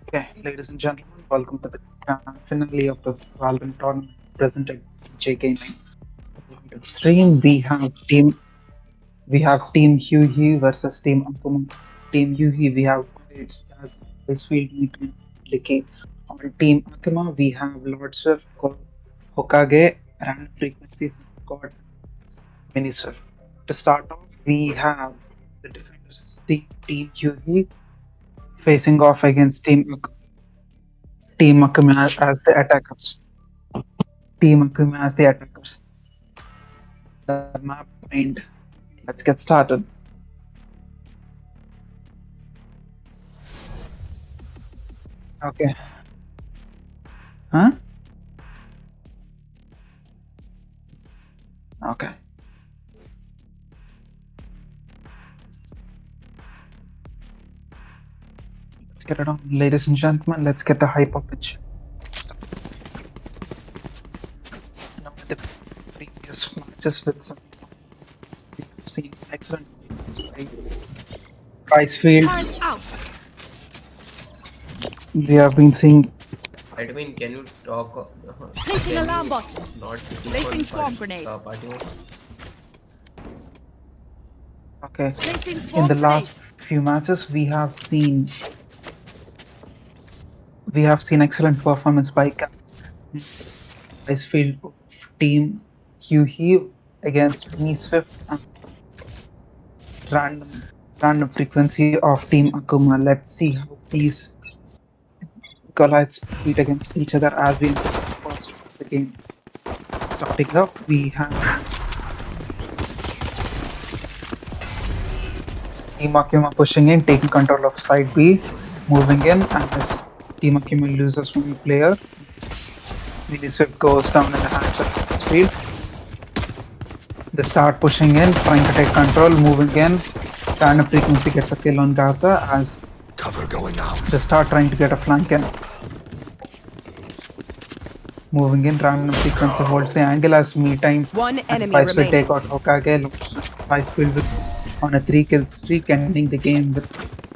Okay, ladies and gentlemen, welcome to the grand finale of the Valorant tournament presented by J Gaming. Stream we have Team Huehue versus Team Akuma. Team Huehue we have Pirates, Jazz, Icefield, Newton, Licky. On Team Akuma we have Lord Swift, Hokage, Random Frequencies, and God Mini Swift. To start off, we have the defenders Team Huehue facing off against Team Akuma as the attackers. Team Akuma as the attackers. The map point. Let's get started. Okay. Huh? Okay. Let's get it on. Ladies and gentlemen, let's get the hype up and shit. With the previous matches with some we've seen excellent by Price Field. We have been seeing Admin, can you talk? Placing Can alarm you bot. not speak Placing on swarm grenade. party mode? okay. Placing In swarm the grenade. last few matches we have seen excellent performance by Price Field of Team Huehue against Mini Swift and random frequency of Team Akuma. Let's see how these collides compete against each other as we enter the first of the game. Starting up, we have Team Akuma pushing in, taking control of side B, moving in as Team Akuma loses one player. Mini Swift goes down in the hands of this field. They start pushing in, trying to take control, moving in. Random frequency gets a kill on Gaza as Cover going out. they start trying to get a flank in. Moving in, random frequency holds the angle as me time. One enemy Price will remaining. take out Hokage. Price will on a 3-kill streak, ending the game with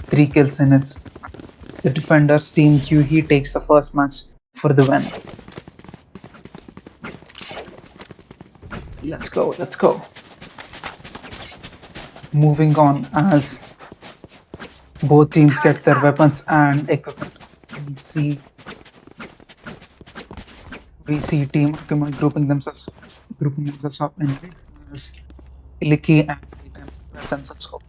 3 kills in his. The defenders Team Huehue takes the first match for the win. Let's go, let's go. Moving on as both teams get their weapons and equipment. We see Team Akuma grouping themselves up in mid as Iliki and Titan prepare themselves up.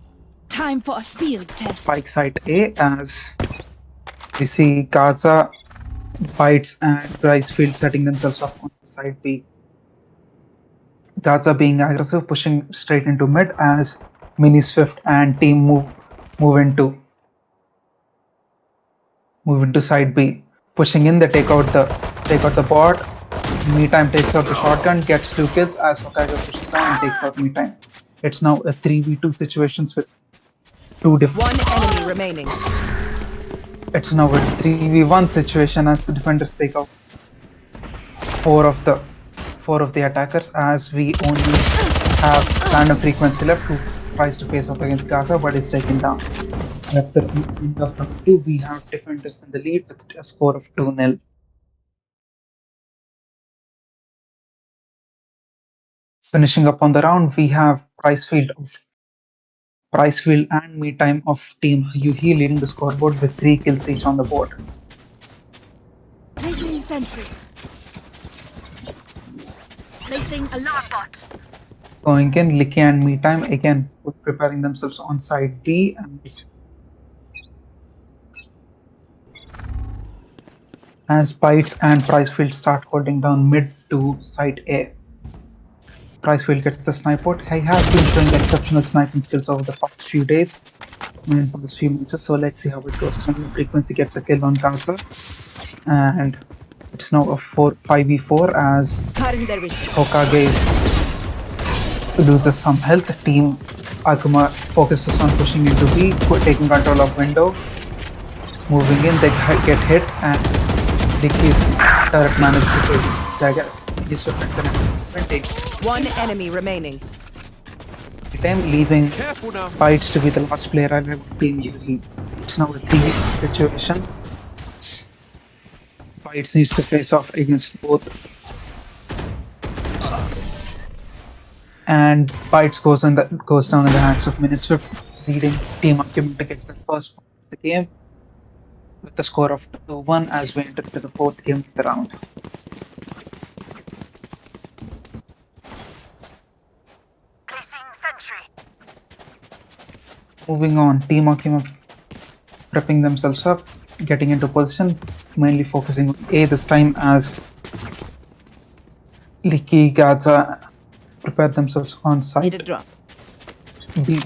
Time for a field test. Spike site A as we see Gaza, Bites and Bricefield setting themselves up on side B. Gaza being aggressive, pushing straight into mid as Mini Swift and team move into side B. Pushing in, they take out the bot. Me time takes out the shotgun, gets 2 kills as Hokage pushes down and takes out Me time. It's now a 3v2 situations with two different. One enemy remaining. It's now a 3v1 situation as the defenders take out four of the attackers as we only have random frequency left who tries to face off against Gaza but is taken down. After the end of round 2, we have defenders in the lead with a score of 2-0. Finishing up on the round, we have Pricefield and Me Time of Team Huehue leading the scoreboard with 3 kills each on the board. Placing sentry. Placing alarm bot. Going in, Licky and Me Time again preparing themselves on side B and as Bites and Pricefield start holding down mid to side A. Pricefield gets the sniper. He has been showing exceptional sniping skills over the past few days and past few matches, so let's see how it goes. Frequency gets a kill on Gaza and it's now a 5v4 as Hokage loses some health. Team Akuma focuses on pushing into B, taking control of window. Moving in, they get hit and Dicky's turret manages to kill Dagger. He's One enemy remaining. Time leaving Bites to be the last player alive on Team Huehue. It's now a 3 situation. as Bites needs to face off against both. And Bites goes down in the hands of Miniswift, leading Team Akuma to get the first point of the game with the score of 2-1 as we enter to the fourth game of the round. Moving on, Team Akuma prepping themselves up, getting into position, mainly focusing on A this time as Licky, Gaza prepare themselves on Need a site. drop. B.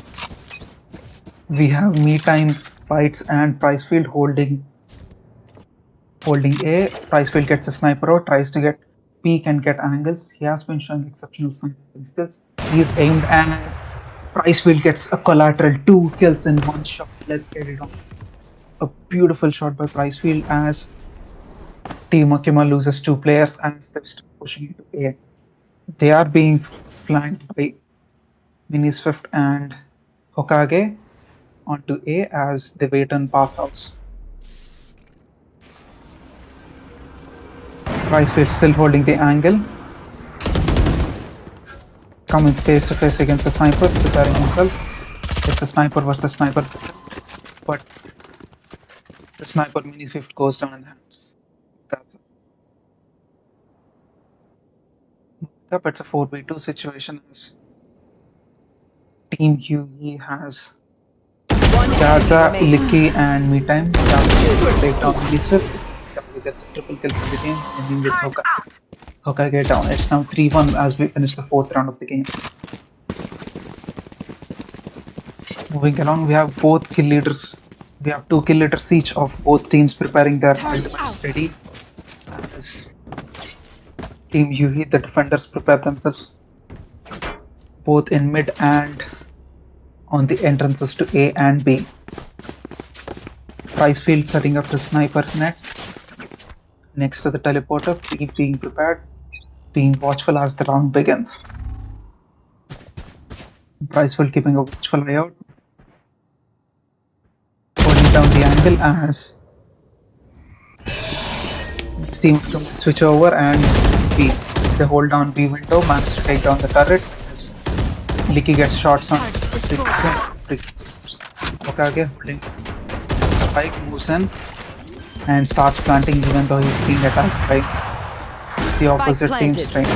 We have Me Time, Bites, and Pricefield holding A. Pricefield gets a sniper out, tries to get peek and get angles. He has been showing exceptional sniping skills. He's aimed and Pricefield gets a collateral 2 kills in one shot. Let's get it on. A beautiful shot by Pricefield as Team Akuma loses 2 players as they start pushing into A. They are being flanked by Mini Swift and Hokage onto A as they wait on bathhouse. Pricefield still holding the angle. Coming face to face against the sniper, preparing himself. It's a sniper versus sniper, but the sniper Mini Swift goes down in the hands. That's up. It's a 4v2 situation as Team Huehue has One Gaza, enemy remaining. Licky, and Me Time. Gaza take down Mini Swift. Gaza gets a triple kill for the game, ending with Hokage down. It's now 3-1 as we finish the fourth round of the game. Moving along, we have both kill leaders. We have 2 kill leaders each of both teams preparing their ultimates ready. As Team Huehue, the defenders prepare themselves both in mid and on the entrances to A and B. Pricefield setting up the sniper nets next to the teleporter, being prepared, being watchful as the round begins. Pricefield keeping a watchful eye out, holding down the angle as its team to switch over and B. They hold down B window, manage to take down the turret as Licky gets shots on Hokage holding spike, moves in and starts planting even though he's being attacked by the opposite team's strength.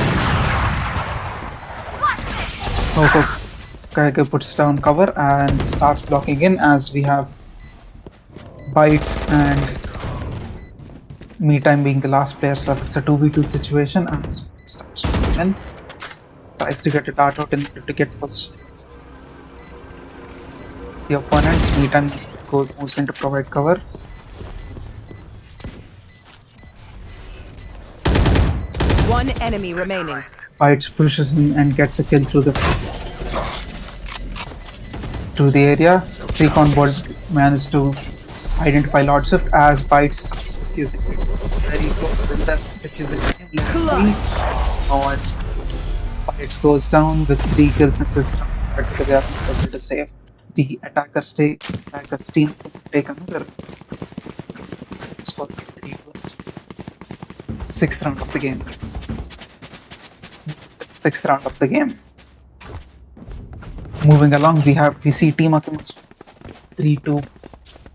Hokage puts down cover and starts blocking in as we have Bites and Me Time being the last player, so it's a 2v2 situation and starts in. Tries to get a dart out in order to get position. The opponent's Me Time moves in to provide cover. One enemy remaining. Bites pushes in and gets a kill through the area. Recon board managed to identify Lord Swift as Bites diffusing. Very close in the diffusing. Let's see how Bites goes down with 3 kills in this round, but they are not able to save. The attackers team take another score 3 goals. 6th round of the game. 6th round of the game. Moving along, we see Team Akuma's 3-2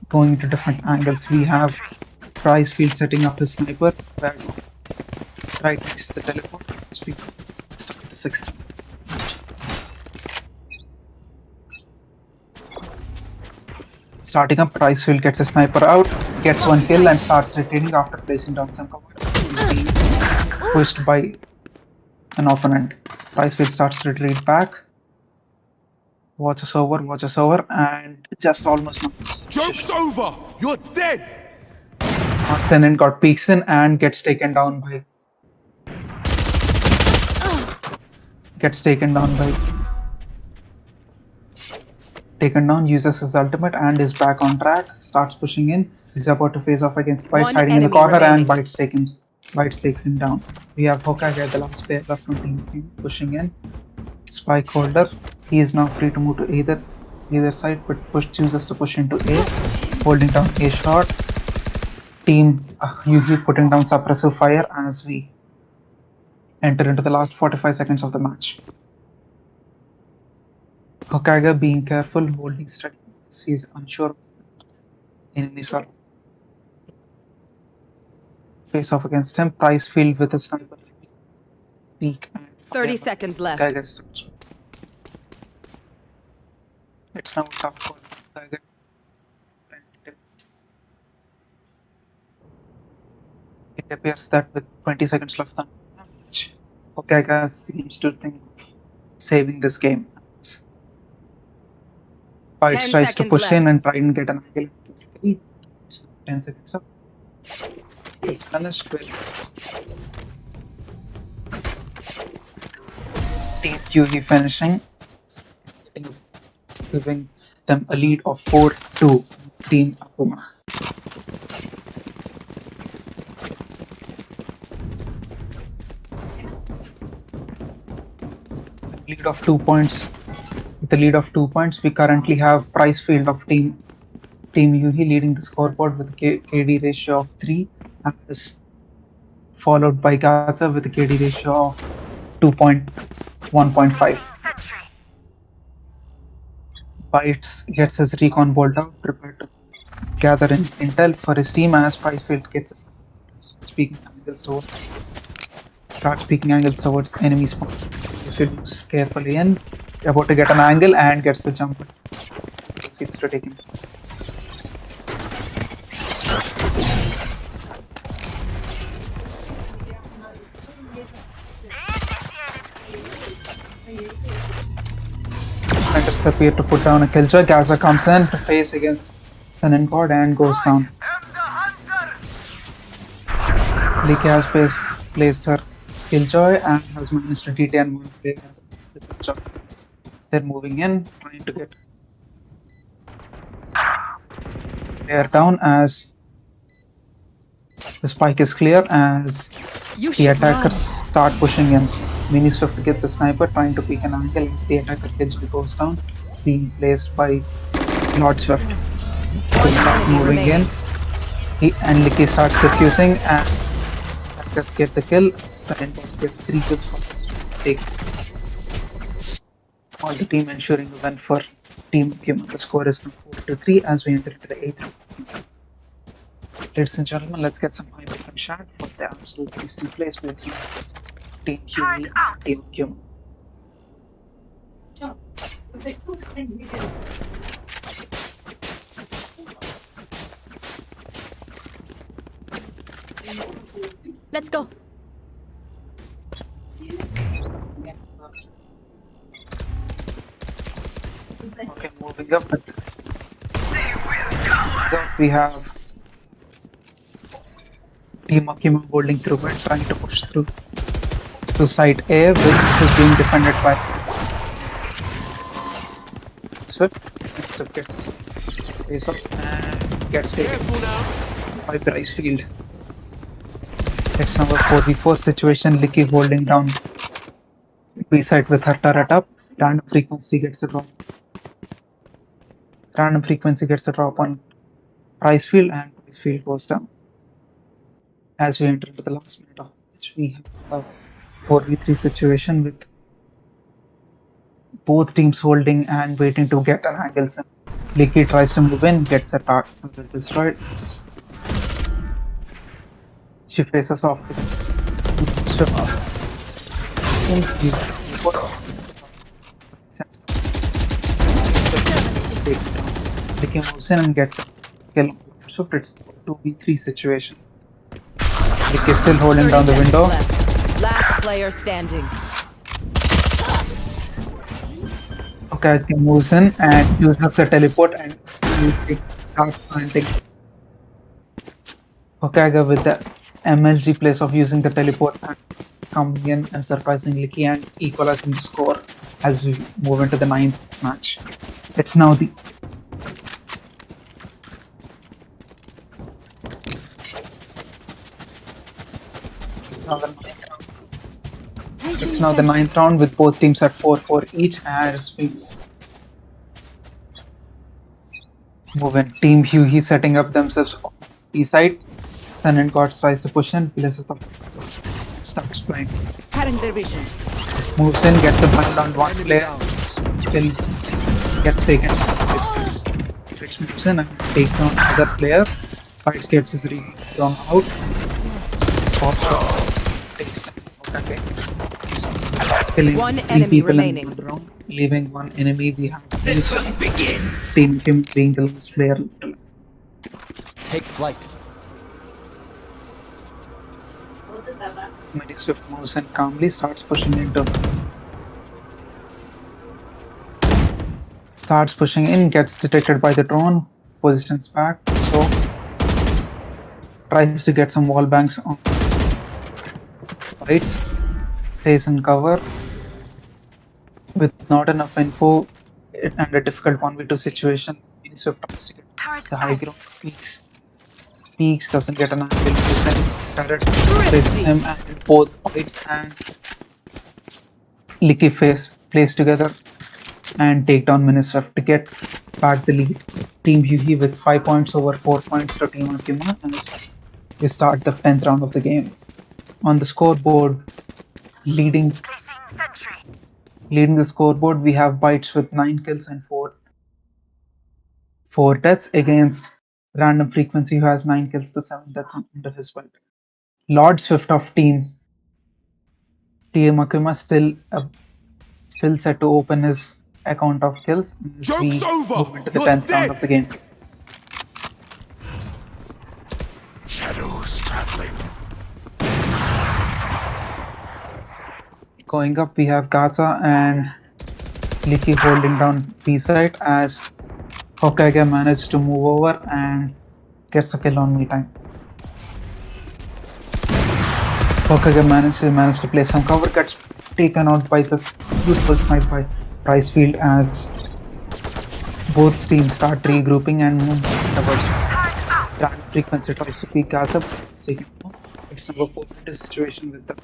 going into different angles. We have Pricefield setting up his sniper right next to the teleport. We start the 6th round. Starting up, Pricefield gets a sniper out, gets 1 kill and starts retreating after placing down some cover. He's being pushed by an opponent. Pricefield starts to retreat back. Watches over, and just almost missed. Joke's over! You're dead! Ascent got peeks in and gets taken down by. Taken down, uses his ultimate and is back on track. Starts pushing in. He's about to face off against Bites, hiding in the corner, and Bites takes him down. We have Hokage, the last player left from team, pushing in. Spike holder. He is now free to move to either side, but chooses to push into A, holding down A shot. Team Huehue putting down suppressive fire as we enter into the last 45 seconds of the match. Hokage being careful, holding steady as he is unsure of enemies are face off against him. Price field with a sniper peek and fire. 30 seconds left. Hokage starts. It's now tough for Hokage. It appears that with 20 seconds left on the match, Hokage seems to think of saving this game. Fight 10 tries to seconds push in left. and try and get an angle. 10 seconds up. It's finished with Team Huehue finishing, giving them a lead of 4-2. Team Akuma. Lead of 2 points. With a lead of 2 points, we currently have price field of Team Huehue leading the scoreboard with a KD ratio of 3, as followed by Gaza with a KD ratio of 1.5. Bites gets his recon bolt out, prepared to gather in intel for his team as Pricefield gets his starts peeking angles towards enemy spawn. Pricefield moves carefully in, about to get an angle and gets the jump. Proceeds to take him. Defenders appear to put down a killjoy. Gaza comes in to face against Sun God and goes down. Liki has placed her killjoy and has managed to detain one player. They're moving in, trying to get player down as the spike is clear as the attackers start pushing in. Mini Swift to get the sniper, trying to pick an angle as the attacker killjoy goes down, being placed by Lord Swift. Moving in, and Licky starts defusing and attackers get the kill. Icebox gets 3 kills for this take. All the team ensuring a win for Team Akuma. The score is now 4-3 as we enter into the 8th round. Ladies and gentlemen, let's get some eye shot for the absolute beastie plays. We'll see Team Huehue and Team Akuma. Let's go. Okay, moving up. We have Team Akuma holding through and trying to push through to site A, which is being defended by Swift. Swift gets face off and gets taken by Pricefield. It's now a 4v4 situation. Licky holding down B site with her turret up. Random frequency gets the drop. Random frequency gets the drop on Pricefield and Pricefield goes down. As we enter into the last minute of which we have a 4v3 situation with both teams holding and waiting to get an angle. Licky tries to move in, gets a target destroyed. She faces off with Licky moves in and gets a kill. So it's 2v3 situation. Licky is still holding down the window. Last player standing. Okay, he moves in and uses the teleport and starts planting. Hokage with the MLG place of using the teleport and coming in and surprising Licky and equalizing the score as we move into the 9th match. It's now the It's now the 9th round with both teams at 4-4 each as we move in. Team Huehue setting up themselves on B side Sun and God tries to push in, places the starts playing. Cutting their vision. Moves in, gets a blind on one Enemy player, down. still gets taken. Fritz moves in and takes on another player. Fights gets his thrown out. Swap shot takes them out again. Killing One 3 enemy people remaining. in 1 round, leaving 1 enemy. We have Team him being the last player left alive. Take flight. Many Swift moves and calmly starts pushing in, gets detected by the drone, positions back, so tries to get some wall banks on fights, stays in cover with not enough info and a difficult 1v2 situation. Many Swift tries to get the high ground, peaks, doesn't get an angle, moves in, turret faces him, and both fights and Licky face plays together and take down Miniswift to get back the lead. Team Huehue with 5 points over 4 points to Team Akuma as we start the 10th round of the game. On the scoreboard, leading the scoreboard, we have Bites with 9 kills and 4 deaths against Random Frequency who has 9 kills to 7 deaths under his belt. Lord Swift of Team Akuma still set to open his account of kills as we Joke's over! move into the You're 10th round dead! of the game. Shadows traveling. Going up, we have Gaza and Licky holding down B side as Hokage managed to move over and gets a kill on me time. Hokage managed to play some cover, gets taken out by this beautiful snipe by Pricefield as both teams start regrouping and move towards Random Frequency tries to peek Gaza, but it's taken out. It's number 4 situation with the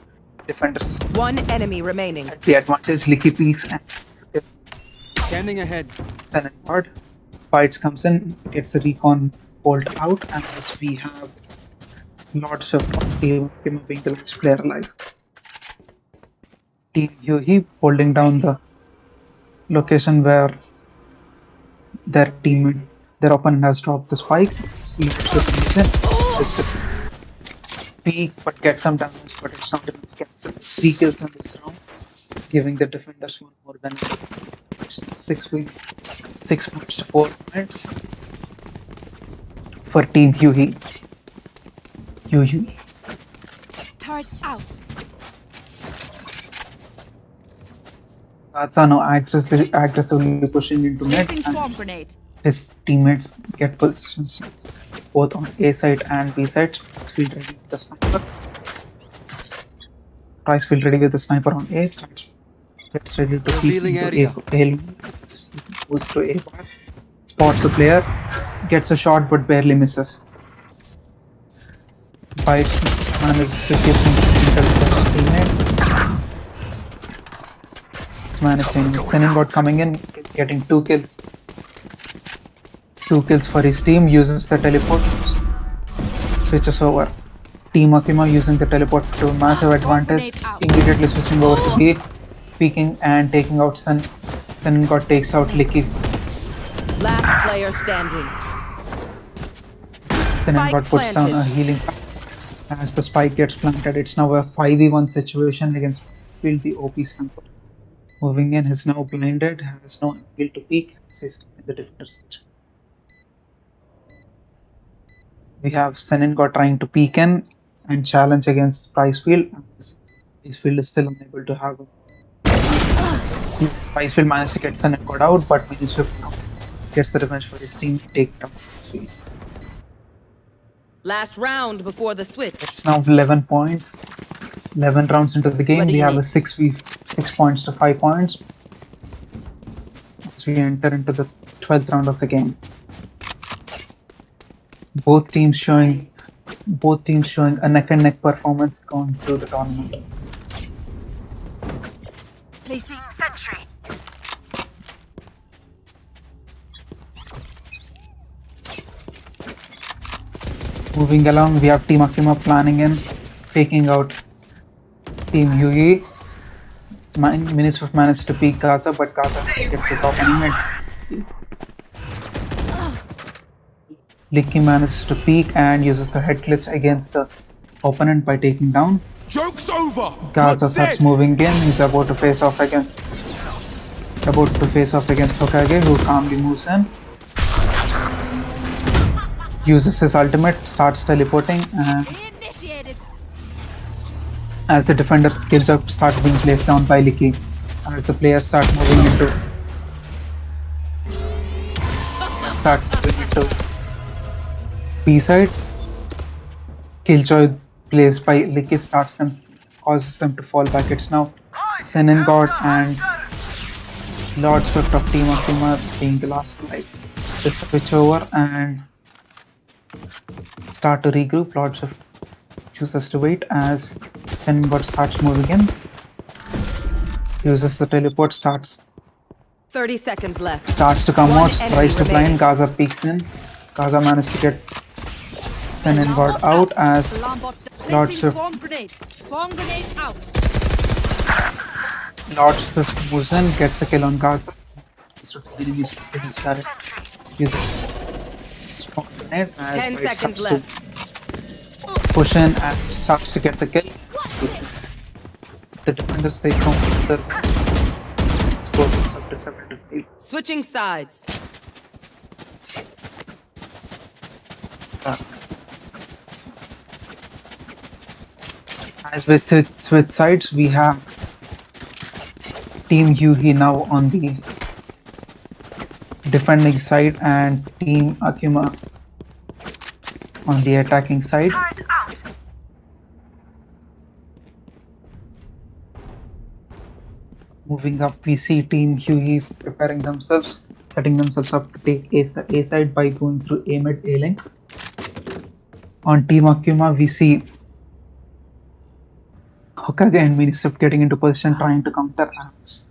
defenders One enemy remaining. at the advantage. Licky peeks and Standing ahead. Sun and God. Fights comes in, gets the recon pulled out, and as we have Lord Swift of Team Akuma being the last player alive. Team Huehue holding down the location where their opponent has dropped the spike. Is to peek but get some damage, but it's not enough. Gets 3 kills in this round, giving the defenders 1 more benefit. It's 6 points to 4 points for Team Huehue. Turret out. Gatsano aggressively pushing into mid, Placing swarm and grenade. his teammates get positions both on A side and B side. Pricefield ready with the sniper. Pricefield ready with the sniper on A. Gets ready to peek Revealing into area. A. Moves to A bar. Spots the player. Gets a shot but barely misses. Bites manages to keep him into his teammate. Senin got coming in, getting 2 kills. 2 kills for his team, uses the teleport, switches over. Team Akuma using the teleport to a massive advantage, immediately switching over to B, peeking and taking out Sun. Senin got takes out Licky. Last player standing. Senin got puts down planted. a healing as the spike gets planted. It's now a 5v1 situation against Pricefield, the OP sniper. Moving in, he's now blinded, has no angle to peek, he's in the defender section. We have Senin trying to peek in and challenge against Pricefield. Pricefield is still unable to have a. Pricefield managed to get Senin out, but Miniswift now gets the revenge for his team to take down Pricefield. Last round before the switch. It's now 11 points. 11 rounds into the game, What do we you have need? a 6 points to 5 points as we enter into the 12th round of the game. Both teams showing a neck and neck performance going through the tournament. Placing sentry. Moving along, we have Team Akuma planning in, faking out Team Huehue. Miniswift managed to peek Gaza, but Gaza still gets the top enemy. Licky manages to peek and uses the head glitch against the opponent by taking down. Joke's over. Gaza You're starts dead. moving in. He's about to face off against Hokage, who calmly moves in. Uses his ultimate, starts teleporting, and Initiated. as the defender's skills up start being placed down by Licky. As the players start moving into B side, Killjoy placed by Licky causes them to fall back. It's now Senin God and Lord Swift of Team Akuma being the last life. They switch over and start to regroup. Lord Swift chooses to wait as Senin God starts moving in. Uses the teleport, starts 30 seconds left. to come One out, enemy tries to remaining. blind. Gaza peeks in. Gaza managed to get Senin God out as Lord Placing Swift. swarm grenade. Swarm grenade out. Lord Swift moves in, gets the kill on Gaza. Enemies to his direct. Uses strong grenade as 10 White seconds starts left. to push in and starts to get the kill. The defenders take from the score goes up to 7 to 5. Switching sides. As we switch sides, we have Team Huehue now on the defending side and Team Akuma on the attacking side. Moving up, we see Team Huehue preparing themselves, setting themselves up to take A side by going through A mid, A link. On Team Akuma, we see Hokage and Miniswift getting into position, trying to counter as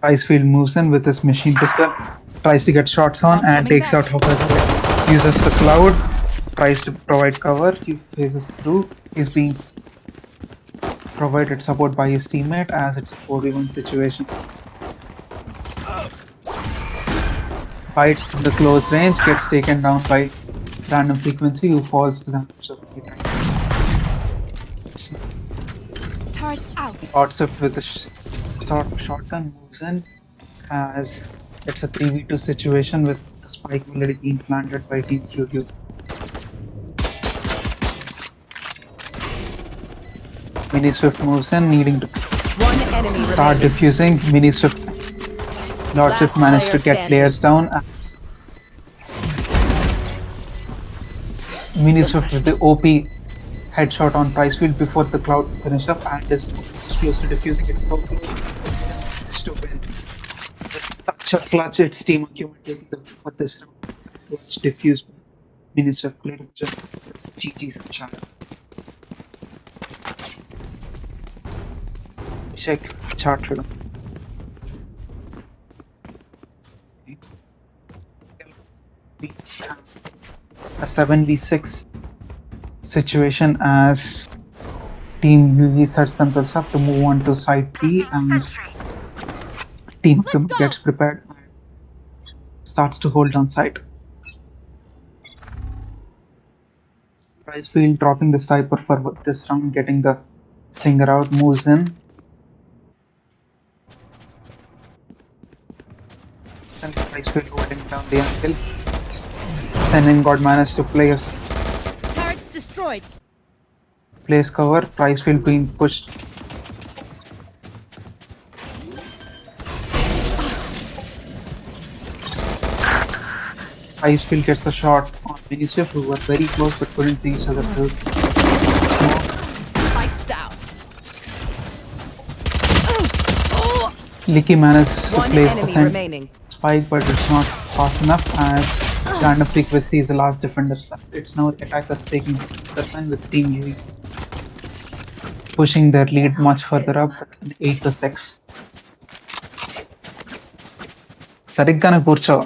Icefield moves in with his machine pistol, tries to get shots on and takes out Hokage. Uses the cloud, tries to provide cover, he phases through, is being provided support by his teammate as it's a 4v1 situation. Fights in the close range, gets taken down by Random Frequency, who falls to the hands of Turret out. Lord Swift with a shotgun moves in as it's a 3v2 situation with the spike already being planted by Team Huehue. Miniswift moves in, needing to One enemy start remaining. defusing. Miniswift, Lord Swift Last managed to player get players down as Miniswift with the OP headshot on Pricefield before the cloud finished up and is close to defusing. It's so close. It's to win. With such a clutch, it's Team Akuma taking the win for this round. It's a clutch defuse by Miniswift. Ladies and gentlemen, it's GG's in chat. Check chart for them. We have a 7v6 situation as Team Huehue sets themselves up to move on to side B and Team Akuma gets prepared and starts to hold on site. Pricefield dropping the sniper for this round, getting the stinger out, moves in. And Pricefield holding down the angle. Senin God managed to place Turrets destroyed. cover. Pricefield being pushed. Pricefield gets the shot on Miniswift, who were very close but couldn't see each other through smoke. Spikes down. Licky manages to One place the enemy remaining. spike, but it's not fast enough as Random Frequency is the last defender left. It's now attackers taking the line with Team Huehue pushing their lead much further up with 8-6. సరిగ్గానే కూర్చో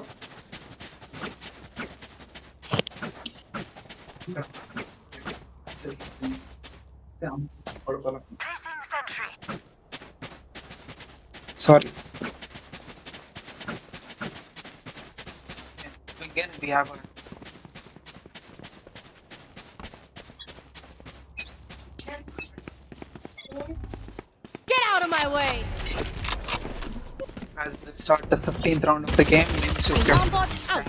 Sorry. Again, we have a Get out of my way! as we start the 15th round of the game. Alarm bot out!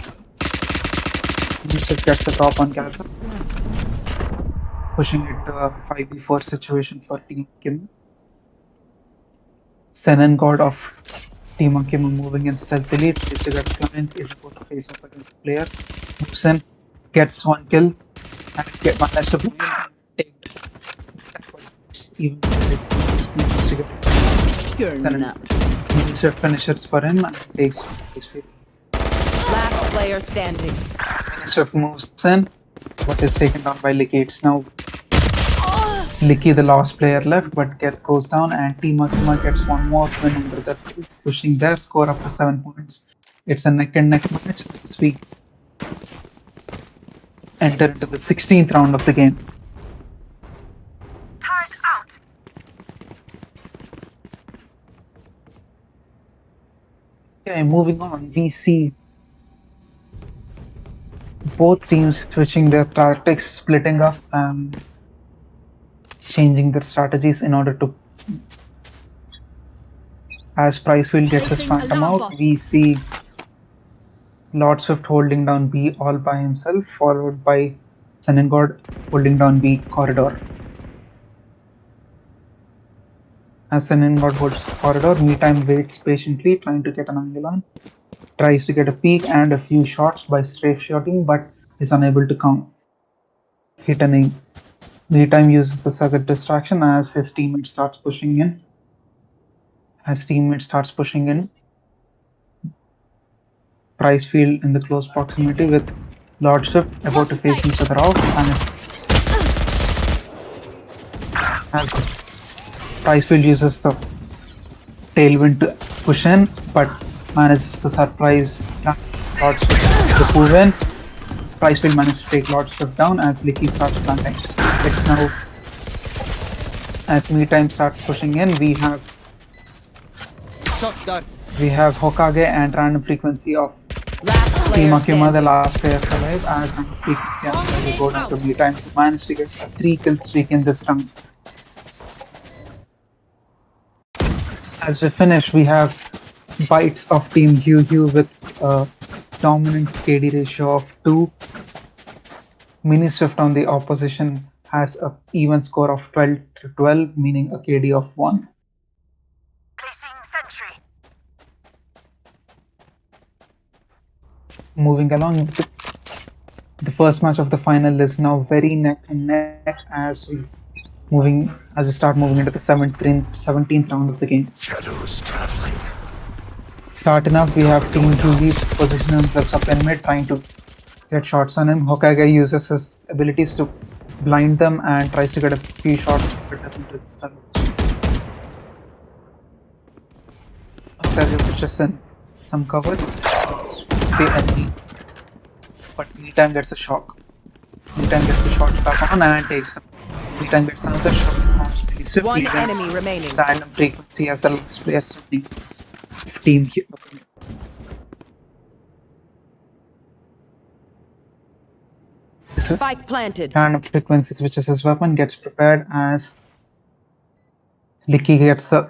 Yusuf gets the top on Calza, pushing it to a 5v4 situation for Team Kim. Senan God of Team Akuma moving in stealthily, tries to get a client, is about to face off against the players. Moves in, gets one kill, and manages to blind and take even needs to get You're Senan. not. Yusuf finishes for him and takes his field. Last player standing. Swift moves in, but is taken down by Licky. It's now Licky, the last player left, but goes down, and Team Akuma gets one more win under the pushing their score up to 7 points. It's a neck and neck match as we enter into the 16th round of the game. Okay, moving on, we see both teams switching their tactics, splitting up, changing their strategies in order to. As Pricefield gets his Placing phantom alarm out, bot. we see Lord Swift holding down B all by himself, followed by Senengod holding down B corridor. As Senengod holds corridor, Meetime waits patiently, trying to get an angle on. Tries to get a peek and a few shots by strafe shooting, but is unable to hit any. Meetime uses this as a distraction as his teammate starts pushing in. Pricefield in the close proximity with Lordship about to face each other off, and as Pricefield uses the tailwind to push in, but manages to surprise Lordship to move in. Pricefield manages to take Lordship down as Licky starts planting. It's now, as Meetime starts pushing in, we have Hokage and random frequency of Last Team player Akuma, the standing. last player alive, as random frequency and trying to go down to Meetime to manage to get a 3-kill streak in this round. As we finish, we have bites of Team Huehue with a dominant KD ratio of 2. Mini Swift on the opposition has an even score of 12 to 12, meaning a KD of 1. Moving along, the first match of the final is now very neck and neck as we start moving into the 17th round of the game. Shadows traveling. Starting off, we have Team Huehue position themselves up in mid, trying to get shots on him. Hokage uses his abilities to blind them and tries to get a few shots, but doesn't resist a lot. Hokage pushes in some cover, the enemy, but Meetime gets the shock. Meetime gets the shot back on and takes them. Meetime gets another shot, constantly swift. One Meetime enemy remaining. random frequency as the last player standing. Team Huehue. Spike planted. Random frequency switches his weapon, gets prepared as Licky gets the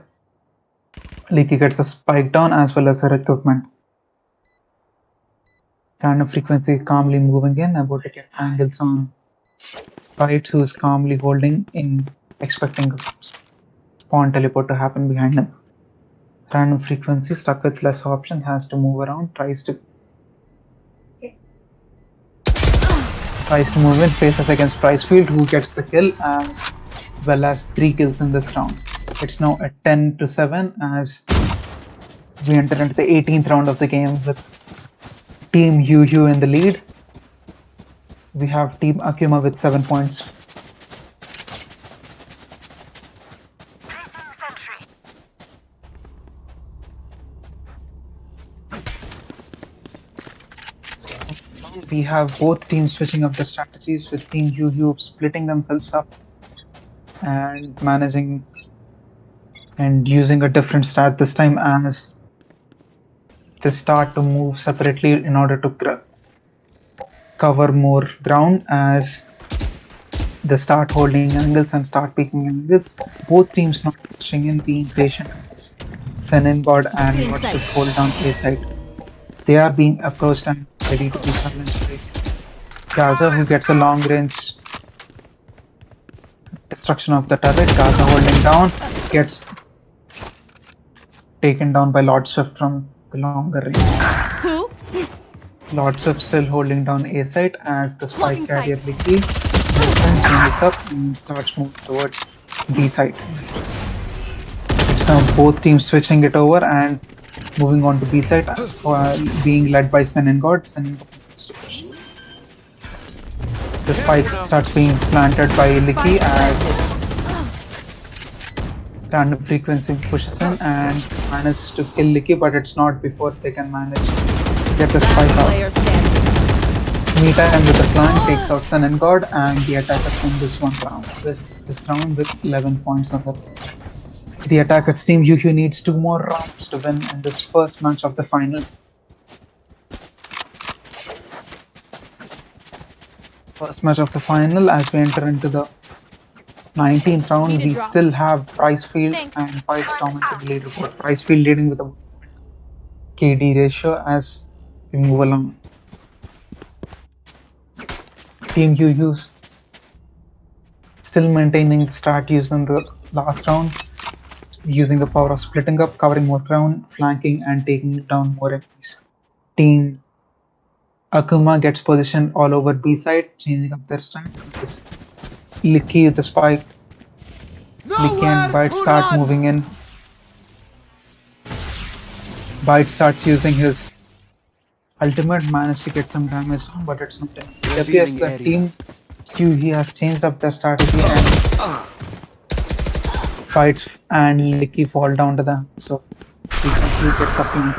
spike down as well as her equipment. Random frequency calmly moving in, about to get angles on Fights, who is calmly holding in, expecting a spawn teleport to happen behind him. Random frequency stuck with less option, has to move around, tries to move in, faces against Pricefield, who gets the kill as well as 3 kills in this round. It's now at 10 to 7 as we enter into the 18th round of the game with Team Huehue in the lead. We have Team Akuma with 7 points. We have both teams switching up the strategies, with Team Huehue splitting themselves up and managing and using a different strat this time as they start to move separately in order to cover more ground as they start holding angles and start picking angles. Both teams not rushing in, being patient as Sen God and Feeling Lordship safe. hold down A side. They are being approached and ready to be challenged by Gaza, who gets a long range destruction of the turret. Gaza holding down, gets taken down by Lord Swift from the longer range. Who? Lord Swift still holding down A site as the spike Blocking sight. carrier Vicky moves and changes up and starts moving towards B site. It's now both teams switching it over and moving on to B site as being led by Sen and God. Sen and God wants to push. The spike starts being planted by Licky Spike as planted. random frequency pushes in and manages to kill Licky, but it's not before they can manage to get the spike Last out. player standing. Meantime with the flank takes out Sun and God and the attackers win this one round. This round with 11 points on the board. The attackers team Huehue needs 2 more rounds to win in this first match of the final. First match of the final as we enter into the 19th round, Need a we drop. still have Pricefield Thanks. and Pipes dominating the leaderboard. Pricefield leading with a KD ratio as we move along. Team Huehue still maintaining the strat used in the last round, using the power of splitting up, covering more ground, flanking, and taking down more enemies. Team Akuma gets positioned all over B side, changing up their strat. This Licky, the spike, Licky and Bite start moving in. Bite starts using his ultimate, managed to get some damage, but it's not enough. It appears Revealing that area. Team Huehue has changed up their strategy and Bites and Licky fall down to the hands of Huehue gets up to them.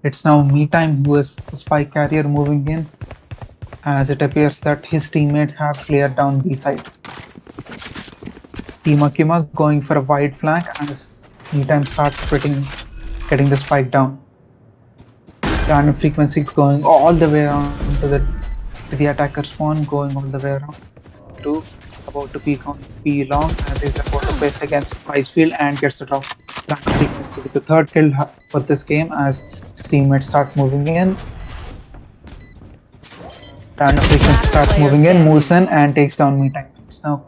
It's now Me Time who is the spike carrier moving in, as it appears that his teammates have cleared down B side. Team Akuma going for a wide flank as Me Time starts getting the spike down. Random frequency going all the way around to the attacker spawn, going all the way around to about to peek on P long as he's about to face against Icefield and gets the drop. Random frequency with the third kill for this game as his teammates start moving in. Random frequency starts moving in, moves in and takes down Me Time. Now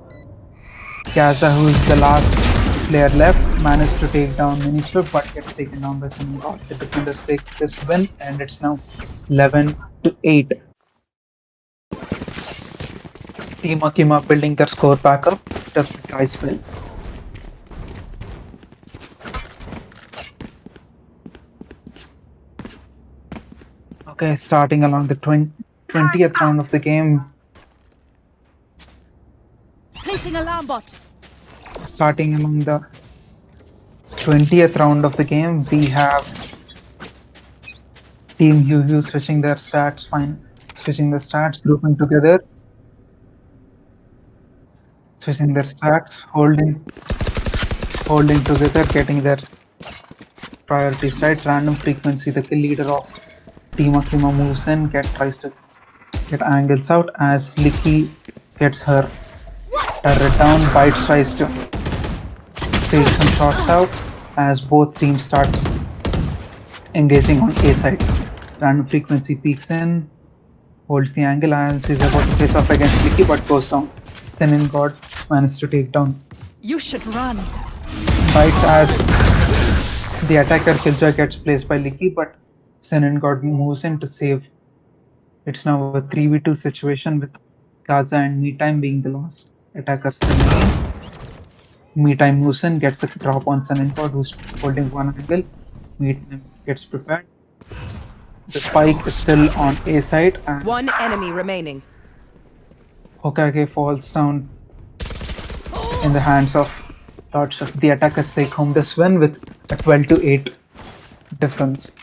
Gaza, who's the last player left, managed to take down Mini Swift but gets taken down by Sun God. The defenders take this win and it's now 11-8. Team Akima building their score back up after the twice well. Okay, starting along the 20th round of the game. Placing alarm bot. Starting along the 20th round of the game, we have Team Huehue switching their stats, grouping together, switching their stats, holding together, getting their priorities right. Random frequency, the kill leader of Team Akuma moves in, tries to get angles out as Licky gets her turret down. Bite tries to take some shots out as both teams starts engaging on A side. Random frequency peeks in, holds the angle as he's about to face off against Licky but goes down. Then in God manages to take down You should run. Bites as the attacker Killjoy gets placed by Licky, but Senin God moves in to save. It's now a 3v2 situation with Gaza and Me Time being the last attackers. Me Time moves in, gets a drop on Senin God who's holding one angle. Me Time gets prepared. The spike is still on A side and One enemy remaining. Hokage falls down in the hands of Lord Shift. The attackers take home this win with a 12-8 difference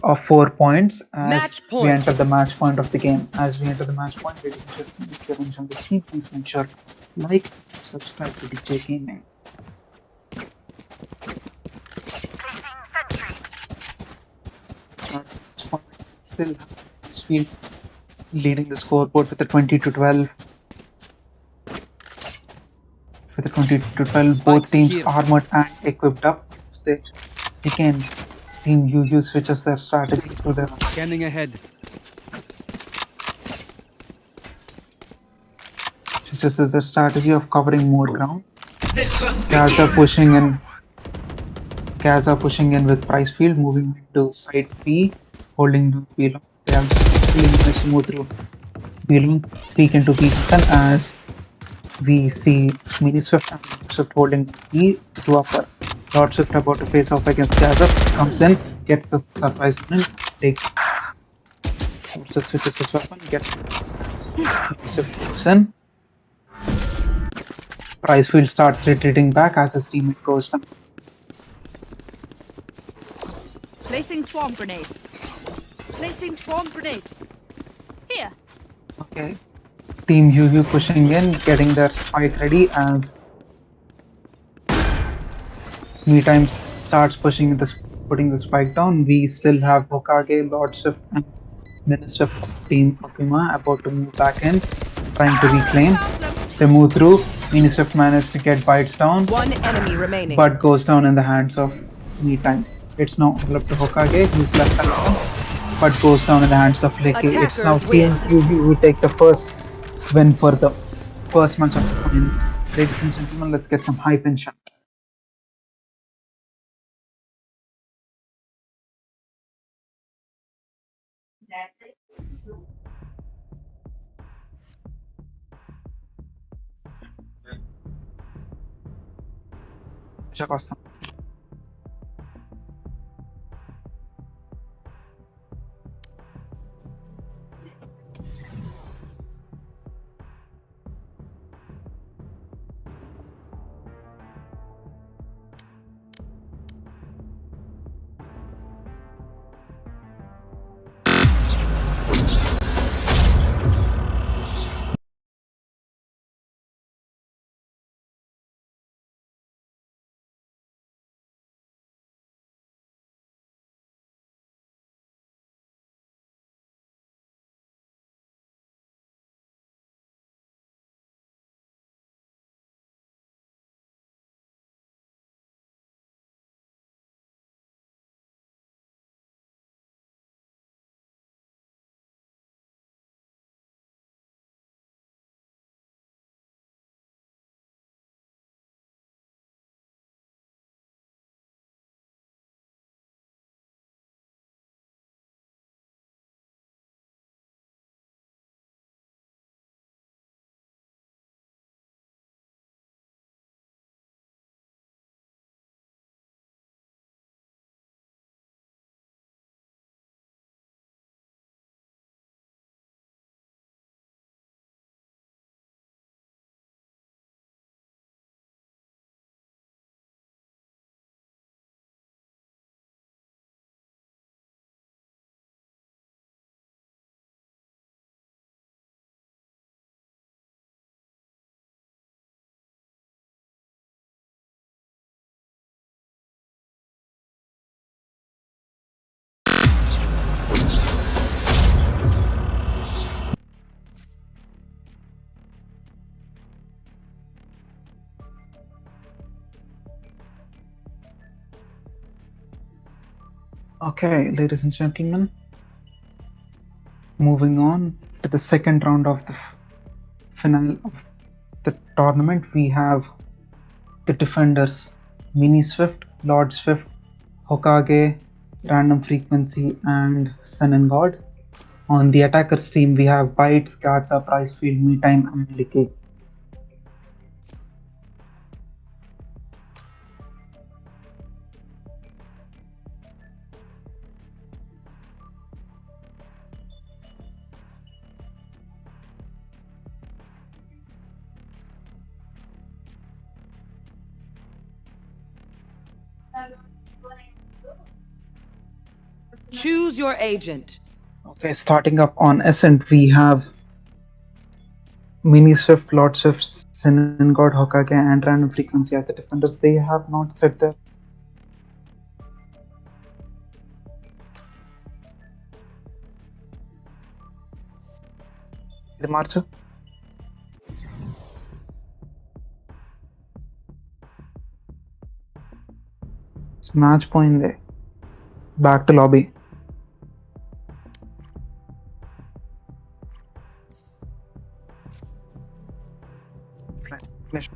of 4 points as Match we point. enter the match point of the game. As we enter the match point, ladies and gentlemen, if you're on the screen, please make sure Like, subscribe to DJ Gaming. At this point, still have this field leading the scoreboard with a 20-12. With a 20-12, both Spikes teams here. armored and equipped up. They again, Team UU switches their strategy to the Scanning ahead. strategy of covering more ground. Gaz are pushing in. Gaz are pushing in with Price Field, moving into side B, holding down B long. They have successfully managed to move through B long, peek into B button as we see Mini Swift and Lord Swift holding B to upper. Lord Swift about to face off against Gaza, comes in, gets the surprise win, takes also switches his weapon, gets Mini Swift goes in. Pricefield starts retreating back as his teammate goes down. Placing swarm grenade. Placing swarm grenade. Here. Okay. Team Huehue pushing in, getting their spike ready as MeTime starts putting the spike down. We still have Hokage, Lord Swift, and Minister of Team Akuma about to move back in, trying to reclaim. They move through. Minister managed to get bites down, One enemy remaining. but goes down in the hands of MeTime. It's now all up to Hokage, who's left alone, but goes down in the hands of Licky. It's now Attackers Team win. Huehue who take the first win for the first match of the tournament. Ladies and gentlemen, let's get some hype in chat. Check out some. Okay, ladies and gentlemen, moving on to the second round of the final of the tournament, we have the defenders Mini Swift, Lord Swift, Hokage, Random Frequency, and Sun and God. On the attackers team, we have Bites, Gatsa, Pricefield, MeTime, and Decay. Choose your agent. Okay, starting up on Ascent, we have Mini Swift, Lord Swift, Sin God, Hokage, and Random Frequency are the defenders. They have not set their the marcher. Match point there. Back to lobby. Finish.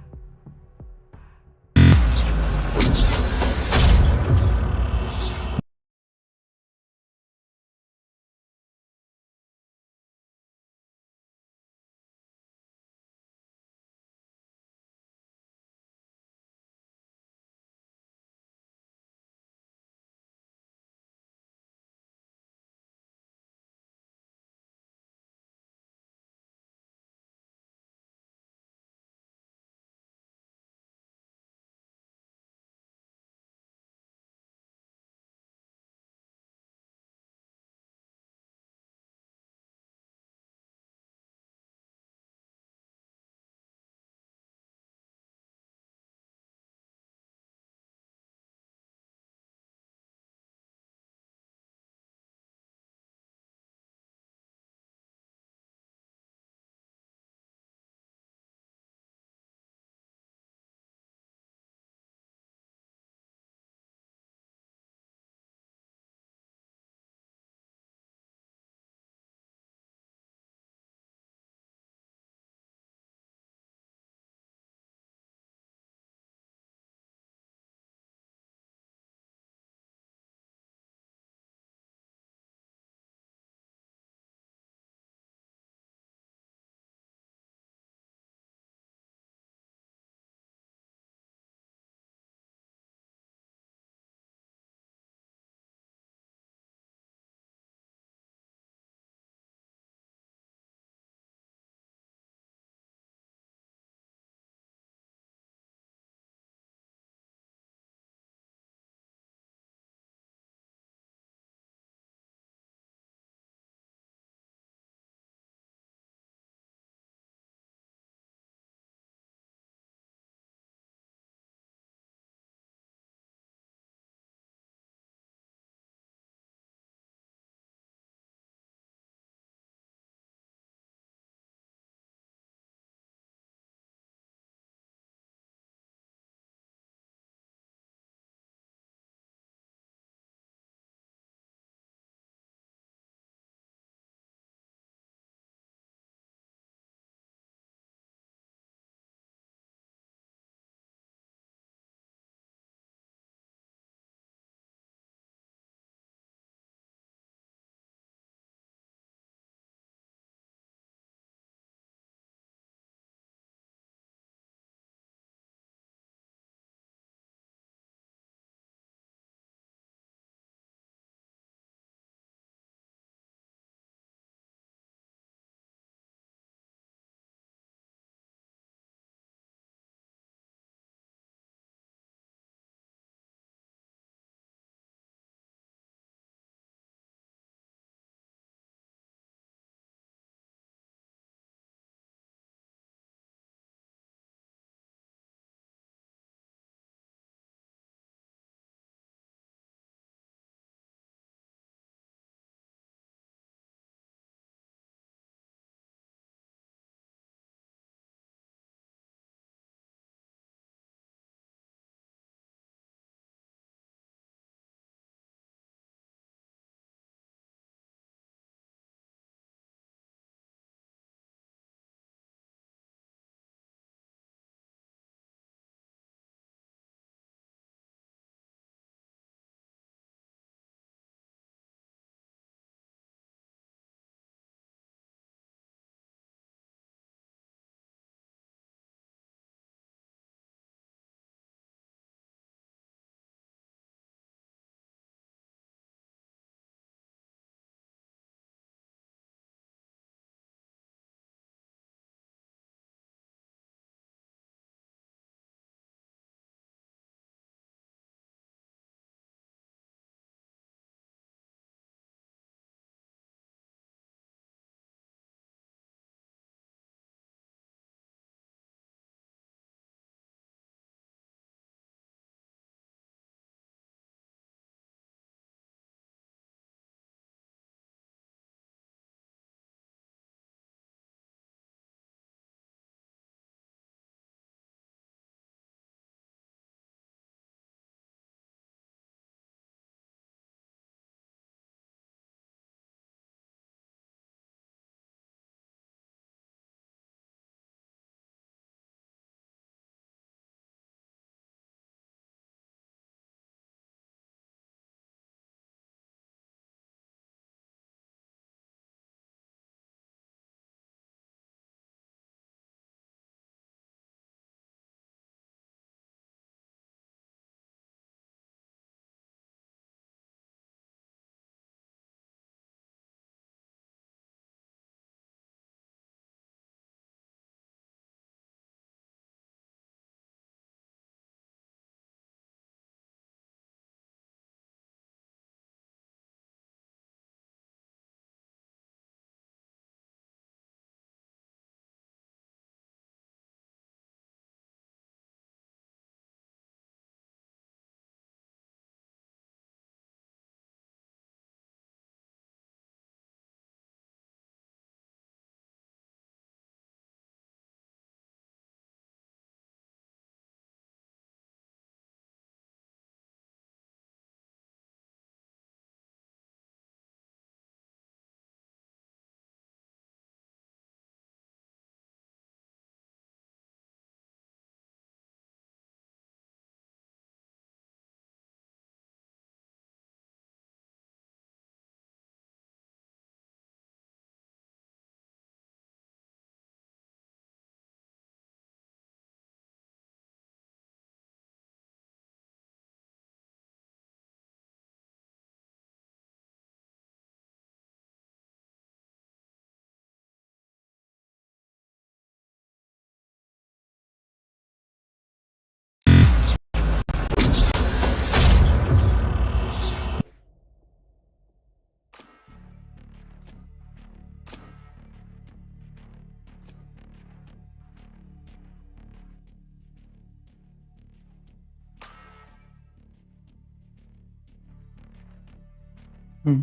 Hmm.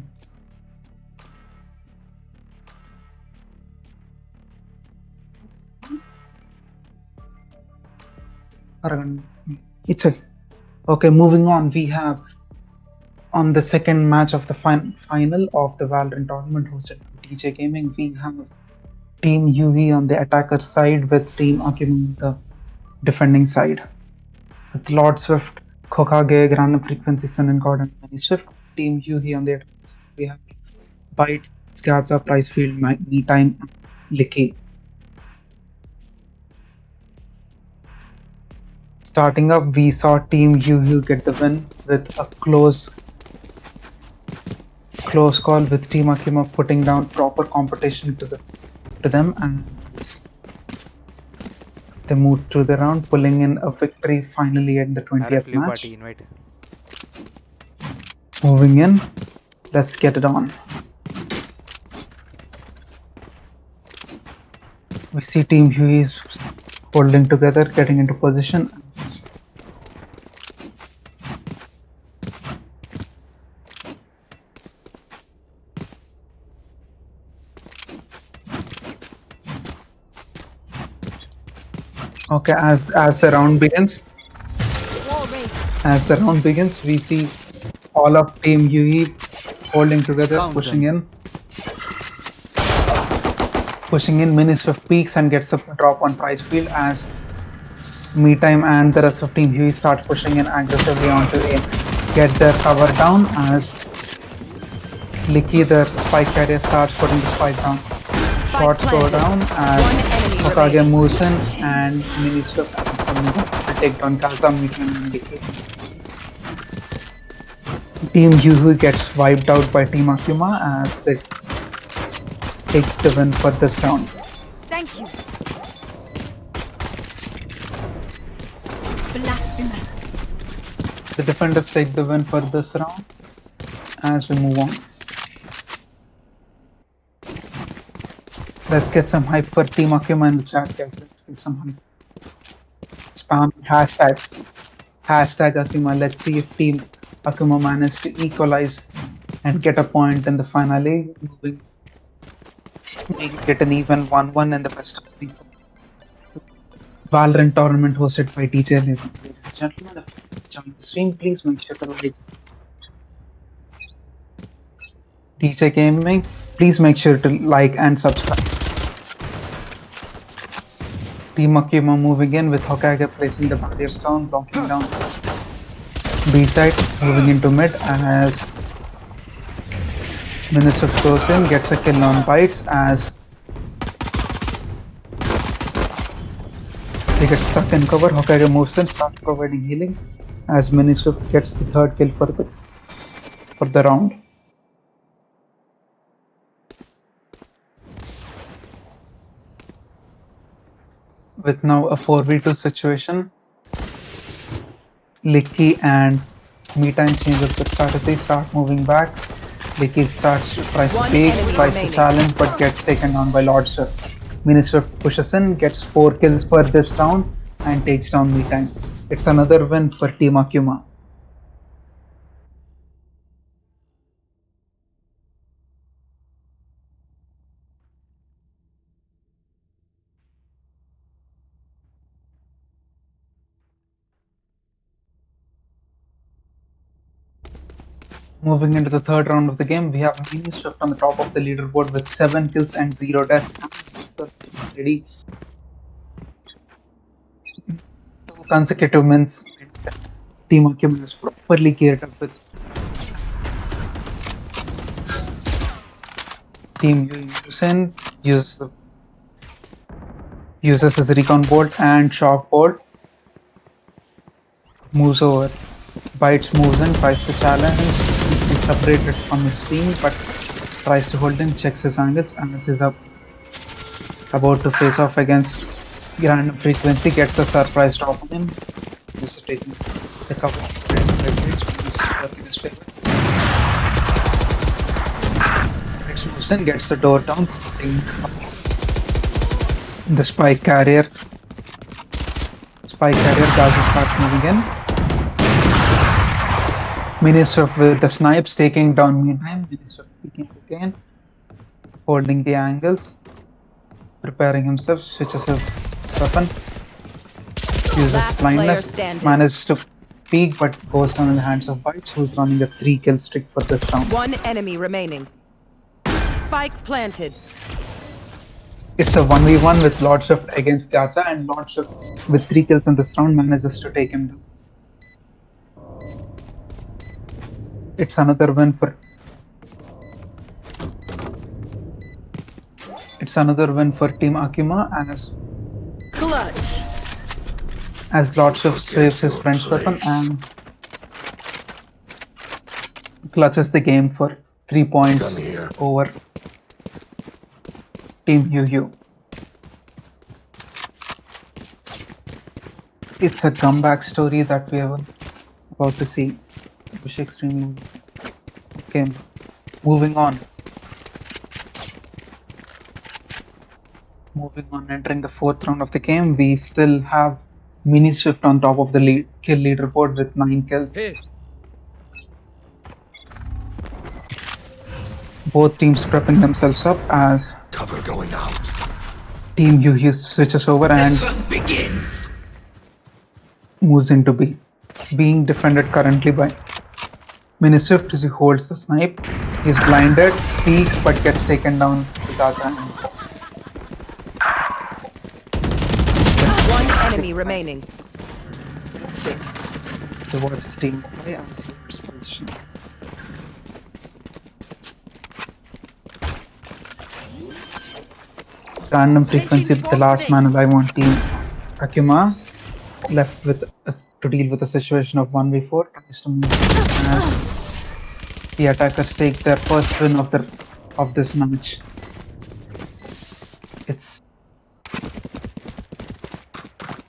Aragan. It's a okay. Moving on, we have on the second match of the final of the Valorant tournament hosted by DJ Gaming. We have Team Huehue on the attacker side with Team Akuma on the defending side. With Lord Swift, Kokage, Random Frequency, Sun and God, and Many Swift. Team Huehue on the attacker side. We have Bytes, Gaza, Pricefield, Me Time, and Licky. Starting up, we saw Team Huehue get the win with a close call with Team Akuma putting down proper competition to them as they moved through the round, pulling in a victory finally at the 20th RF match. party invite. Moving in, let's get it on. We see Team Huehue is holding together, getting into position. Okay, as the round begins, we see all of Team Huehue holding together, Found pushing in. Mini Swift peaks and gets the drop on Pricefield as Me Time and the rest of Team Huehue start pushing in aggressively onto A. Get their cover down as Licky, the spike carrier, starts putting the spike down. Shots go down as Hokage moves in and Mini Swift and take down Kaza, Me Time, and Licky. Team Huehue gets wiped out by Team Akuma as they take the win for this round. Thank you. Blasphemous. The defenders take the win for this round as we move on. Let's get some hype for Team Akuma in the chat, guys. Let's get some hype. Spam hashtag Akuma. Let's see if Team Akuma managed to equalize and get a point in the finale, making it an even 1-1 in the best of 3 Valorant tournament hosted by DJ Levin. Ladies and gentlemen, if you join the stream, please make sure to like DJ Gaming. Please make sure to like and subscribe. Team Akuma moving in with Hokage placing the barriers down, blocking down B side, moving into mid as Minister goes in, gets a kill on Bites as they get stuck in cover. Hokage moves in, starts providing healing as Minister gets the third kill for the round. With now a 4v2 situation, Licky and Me Time change up the strategy, start moving back. Licky tries to peek, tries to challenge, but gets taken down by Lord Swift. Mini Swift pushes in, gets 4 kills for this round, and takes down Me Time. It's another win for Team Akuma. Moving into the third round of the game, we have Mini Swift on the top of the leaderboard with 7 kills and 0 deaths. Already 2 consecutive wins. Team Akuma is properly geared up with Team Yusen uses his recon bolt and shock bolt. Moves over. Bites moves in, tries to challenge. He's separated from his team, but tries to hold him, checks his angles, and this is about to face off against Random Frequency, gets a surprise drop on him. Just taking the cover. Next moves in, gets the door down, the spike carrier. Gaza starts moving in. Minister with the snipes taking down meantime. Minister peeking again, holding the angles, preparing himself, switches his weapon, uses Last player blindness, standing. manages to peek but goes down in the hands of Bites, who's running a 3-kill streak for this round. One enemy remaining. Spike planted. It's a 1v1 with Lord Shift against Gacha, and Lord Shift with 3 kills in this round manages to take him down. It's another win for Team Akuma Clutch. as Lord Shift saves his friend's weapon and clutches the game for 3 points over Team Huehue. It's a comeback story that we are about to see. It was extremely okay. Moving on, entering the 4th round of the game, we still have Mini Swift on top of the kill leaderboard with 9 kills. Hey. Both teams prepping themselves up as Cover going out. Team Huehue switches over and Begins. moves into B, being defended currently by Mini Swift as he holds the snipe. He's blinded, peeks but gets taken down with Gacha and One enemy remaining. towards his team play as he holds position. Random frequency with the last man alive on Team Akuma, left with to deal with a situation of 1v4, tries to move as the attackers take their first win of this match.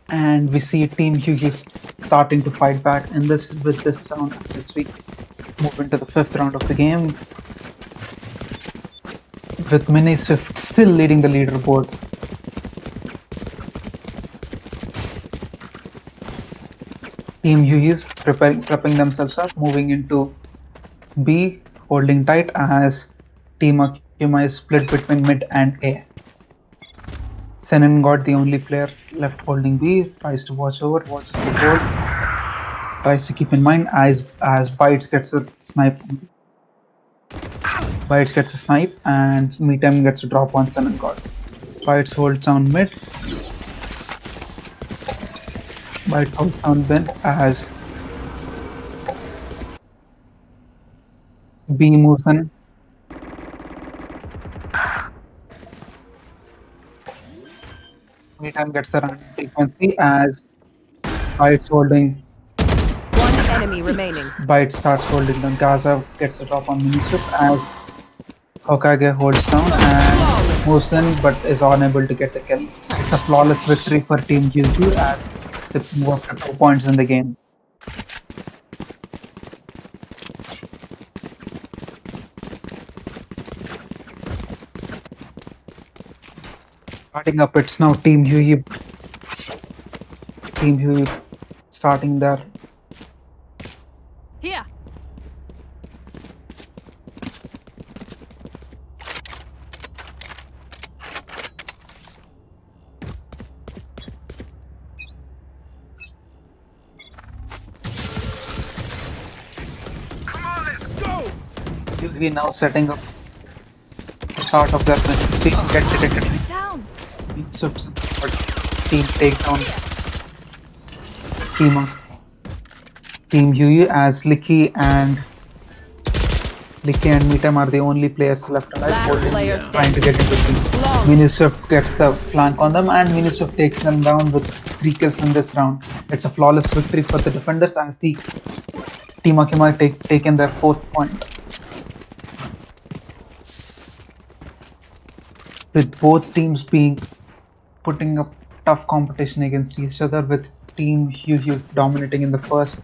And we see Team Huehue starting to fight back in this round this week. Move into the 5th round of the game, with Mini Swift still leading the leaderboard. Team Huehue is prepping themselves up, moving into B, holding tight as Team Akuma is split between mid and A. Senin got the only player left holding B, tries to watches the board, tries to keep in mind as Bites gets a snipe. Bites gets a snipe and Meetem gets a drop on Senin God. Bites holds down mid. Bites holds down Ben as B moves in. Meantime gets the random frequency as Bites holding. One enemy remaining. Bite starts holding down. Gaza gets the drop on Mini Swift as Hokage holds down and moves in but is unable to get the kill. It's a flawless victory for Team Huehue as they move up to 2 points in the game. Starting up, it's now Team Huehue. Team Huehue starting there. Here. Come on, let's go. Huehue now setting up the start of their team get detected. Down. Swift's team takedown. Team Huehue as Licky and Meetem are the only players left alive, Last player trying to get into the Long. Mini Swift gets the flank on them and Mini Swift takes them down with 3 kills in this round. It's a flawless victory for the defenders as the Team Akuma taken their 4th point. With both teams putting up tough competition against each other, with Team Huehue dominating in the first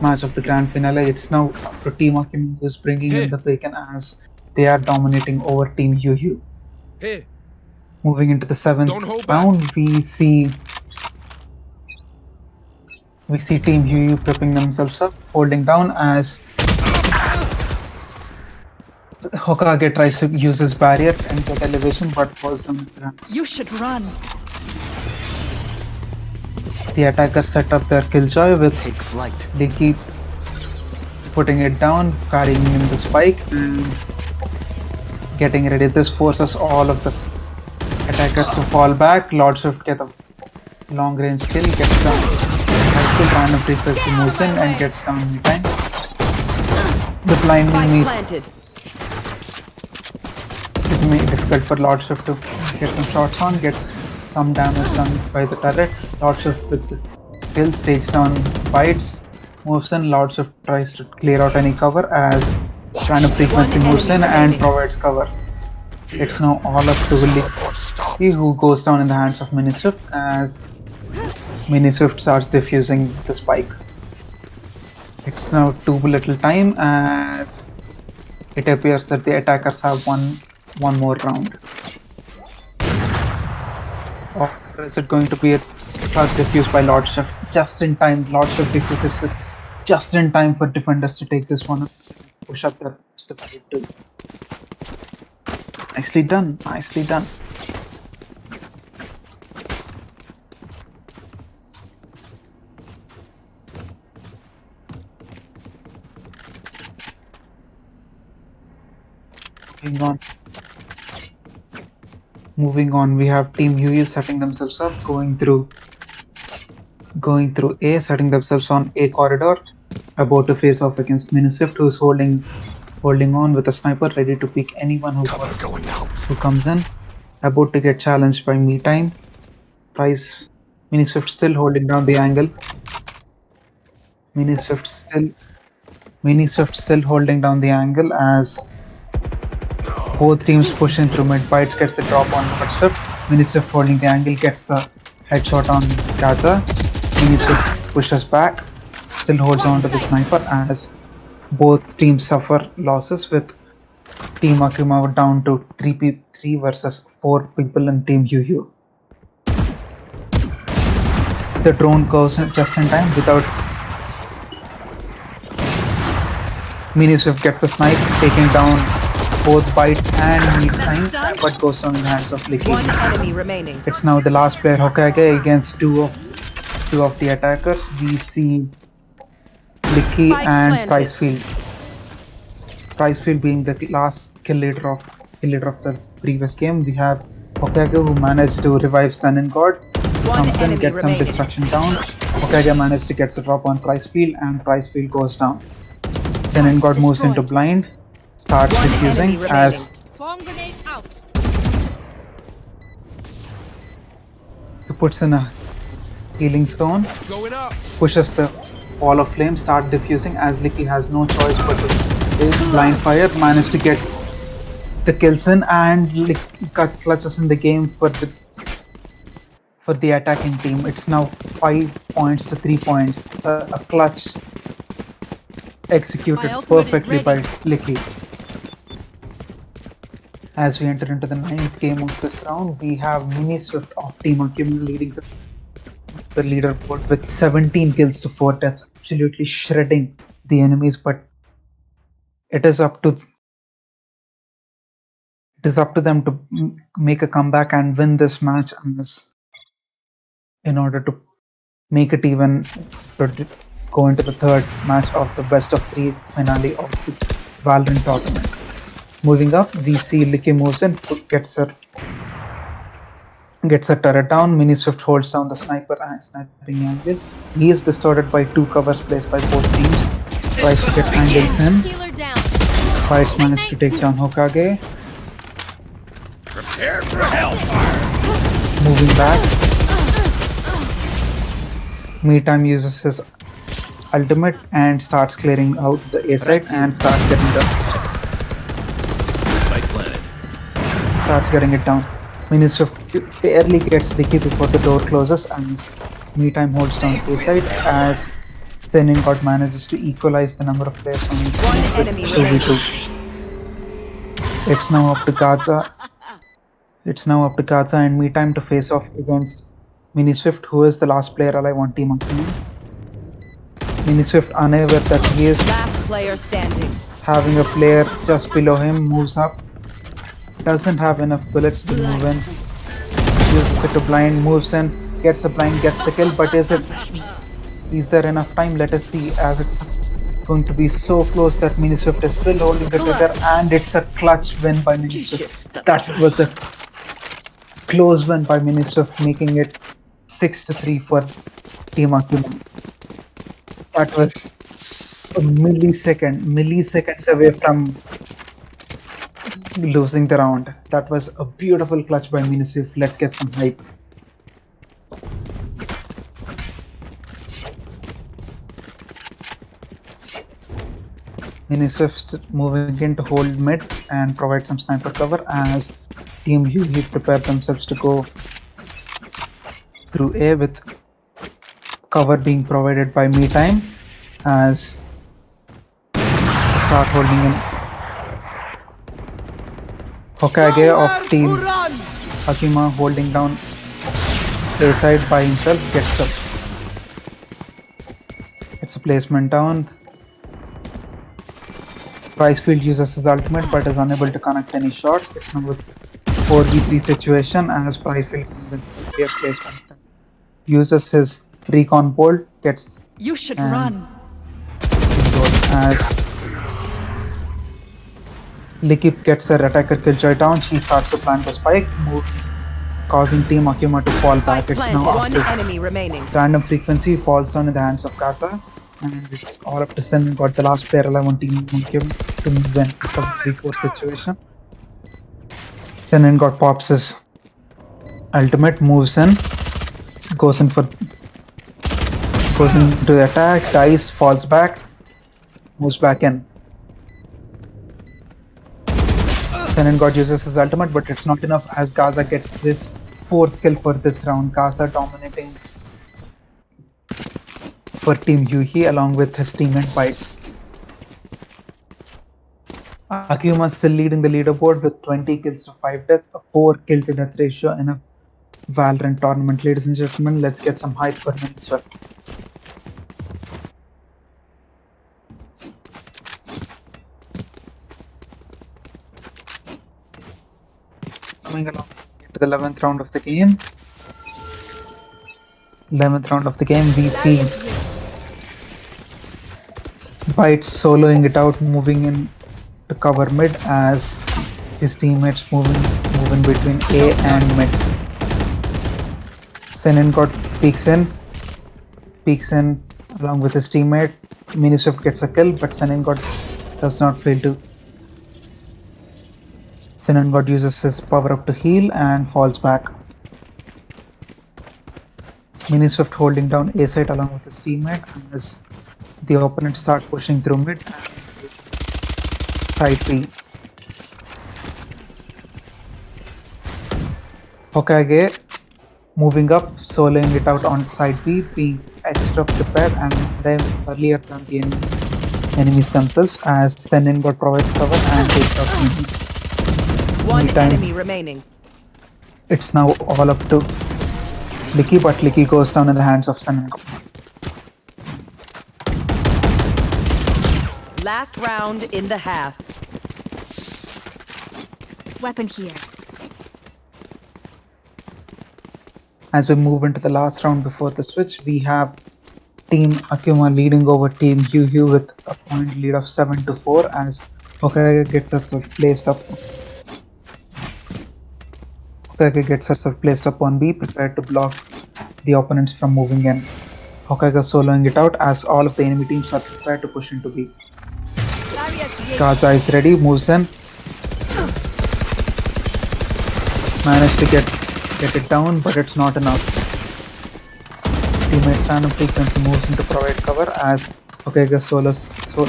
match of the grand finale. It's now up to Team Akuma who's bringing in the bacon as they are dominating over Team Huehue. Hey. Moving into the 7th Don't hold round, we see Team Huehue prepping themselves up, holding down as Hokage tries to use his barrier and get elevation but falls down in ramps. You should run. The attackers set up their killjoy with Take flight. Leaky putting it down, carrying in the spike, and getting ready. This forces all of the attackers to fall back. Lord Swift gets a long range kill, gets down. Still random frequency moves in and gets down in time. The blinding Spike means planted. it may be difficult for Lord Swift to get some shots on, gets some damage done by the turret. Lord Swift with the kills takes down fights, moves in. Lord Swift tries to clear out any cover as random frequency moves in and provides cover. It's now all up to Willie, who goes down in the hands of Mini Swift as Mini Swift starts defusing the spike. It's now too little time as it appears that the attackers have one more round. Or is it going to be a charge defused by Lord Swift? Just in time, Lord Swift defuses it just in time for defenders to take this one up, push up the fight too. Nicely done, nicely done. Moving on, we have Team Huehue setting themselves up, going through A, setting themselves on A corridor, about to face off against Mini Swift, who's holding on with a sniper, ready to pick anyone who comes in. About to get challenged by Me Time. Mini Swift still holding down the angle. Mini Swift still holding down the angle as both teams push in through mid. Bites gets the drop on Lord Swift. Mini Swift holding the angle gets the headshot on Gaza. Mini Swift pushes back, still holds on to the sniper as both teams suffer losses, with Team Akuma down to 3 versus 4 people in Team Huehue. The drone goes in just in time without Mini Swift gets the snipe, taking down both Bite and Me Time, but goes down in the hands of Licky. One enemy remaining. It's now the last player, Hokage, against two of the attackers. We see Licky Spike and planted. Pricefield. Pricefield being the last kill leader of the previous game. We have Hokage, who managed to revive Sun and God. One Comes in, enemy gets some remaining. destruction down. Hokage managed to get the drop on Pricefield, and Pricefield goes down. Sun and God moves into blind, starts One defusing enemy as Swarm grenade out. he puts in a healing stone, Going up. pushes the wall of flame, start diffusing as Licky has no choice but to take blind fire, managed to get the kills in, and Licky clutches in the game for the attacking team. It's now 5 points to 3 points. It's a clutch executed My ultimate is perfectly by ready. Licky. As we enter into the 9th game of this round, we have Mini Swift of Team Akuma leading the leaderboard with 17 kills to 4 deaths, absolutely shredding the enemies. But it is up to them to make a comeback and win this match, in order to make it even, to go into the 3rd match of the best of 3 finale of the Valorant tournament. Moving up, we see Licky moves in, gets her turret down. Mini Swift holds down the sniping angle. He is distorted by 2 covers placed by both teams. Tries to get angles in. Healer down. Fights managed to take down Hokage. Prepare for hellfire. Moving back. Me Time uses his ultimate and starts clearing out the A side and starts getting it down. Mini Swift barely gets Licky before the door closes, and Me Time holds down A side as Zen and God manages to equalize the number of players on each One team with enemy 2v2. It's now up to Gaza. And Me Time to face off against Mini Swift, who is the last player alive on Team Akuma. Mini Swift, unaware that he is Last player standing. having a player just below him, moves up, doesn't have enough bullets to move in, uses it to blind, moves in, gets a blind, gets the kill, but is there enough time? Let us see, as it's going to be so close that Miniswift is still holding the trigger, and it's a clutch win by Miniswift. That was a close win by Miniswift, making it 6-3 for Team Akuma. That was a milliseconds away from losing the round. That was a beautiful clutch by Miniswift. Let's get some hype. Miniswift moving in to hold mid and provide some sniper cover as Team Huehue prepare themselves to go through A, with cover being provided by me time as start holding in. Hokage of Team Akuma holding down A side by himself gets up. It's a placement down. Pricefield uses his ultimate but is unable to connect any shots. It's now with 4v3 situation as Pricefield convinces the clear placement. Uses his recon bolt, gets You should run. as Likip gets her attacker Killjoy down. She starts to plant the spike, causing Team Akuma to fall back. It's now up One to enemy remaining. random frequency, falls down in the hands of Gaza, and it's all up to Sin. Got the last player alive on Team Akuma to win. It's a 3-4 situation. Sin got pops his ultimate, moves in, goes into the attack, dies, falls back, moves back in. God uses his ultimate, but it's not enough as Gaza gets this 4th kill for this round. Gaza dominating for Team Huehue along with his teammate Bites. Akuma still leading the leaderboard with 20 kills to 5 deaths, a 4 kill to death ratio in a Valorant tournament. Ladies and gentlemen, let's get some hype for Miniswift. Coming along to the 11th round of the game. 11th round of the game, we see Bites soloing it out, moving in to cover mid as his teammates moving between A and mid. God peeks in along with his teammate. Miniswift gets a kill, but God does not fail to. God uses his power up to heal and falls back. Miniswift holding down A side along with his teammate as the opponent start pushing through mid and side B. Hokage moving up, soloing it out on side B, being extra prepared and then earlier than the enemies themselves as God provides cover and takes out enemies. One Meantime, enemy remaining. it's now all up to Licky, but Licky goes down in the hands of God. Last round in the half. Weapon here. As we move into the last round before the switch, we have Team Akuma leading over Team Huehue with a point lead of 7-4 as Hokage gets herself placed up. Hokage gets herself placed up on B, prepared to block the opponents from moving in. Hokage soloing it out as all of the enemy teams are prepared to push into B. Gaza is ready, moves in. Managed to get it down, but it's not enough. Teammates random frequency moves in to provide cover as Hokage solo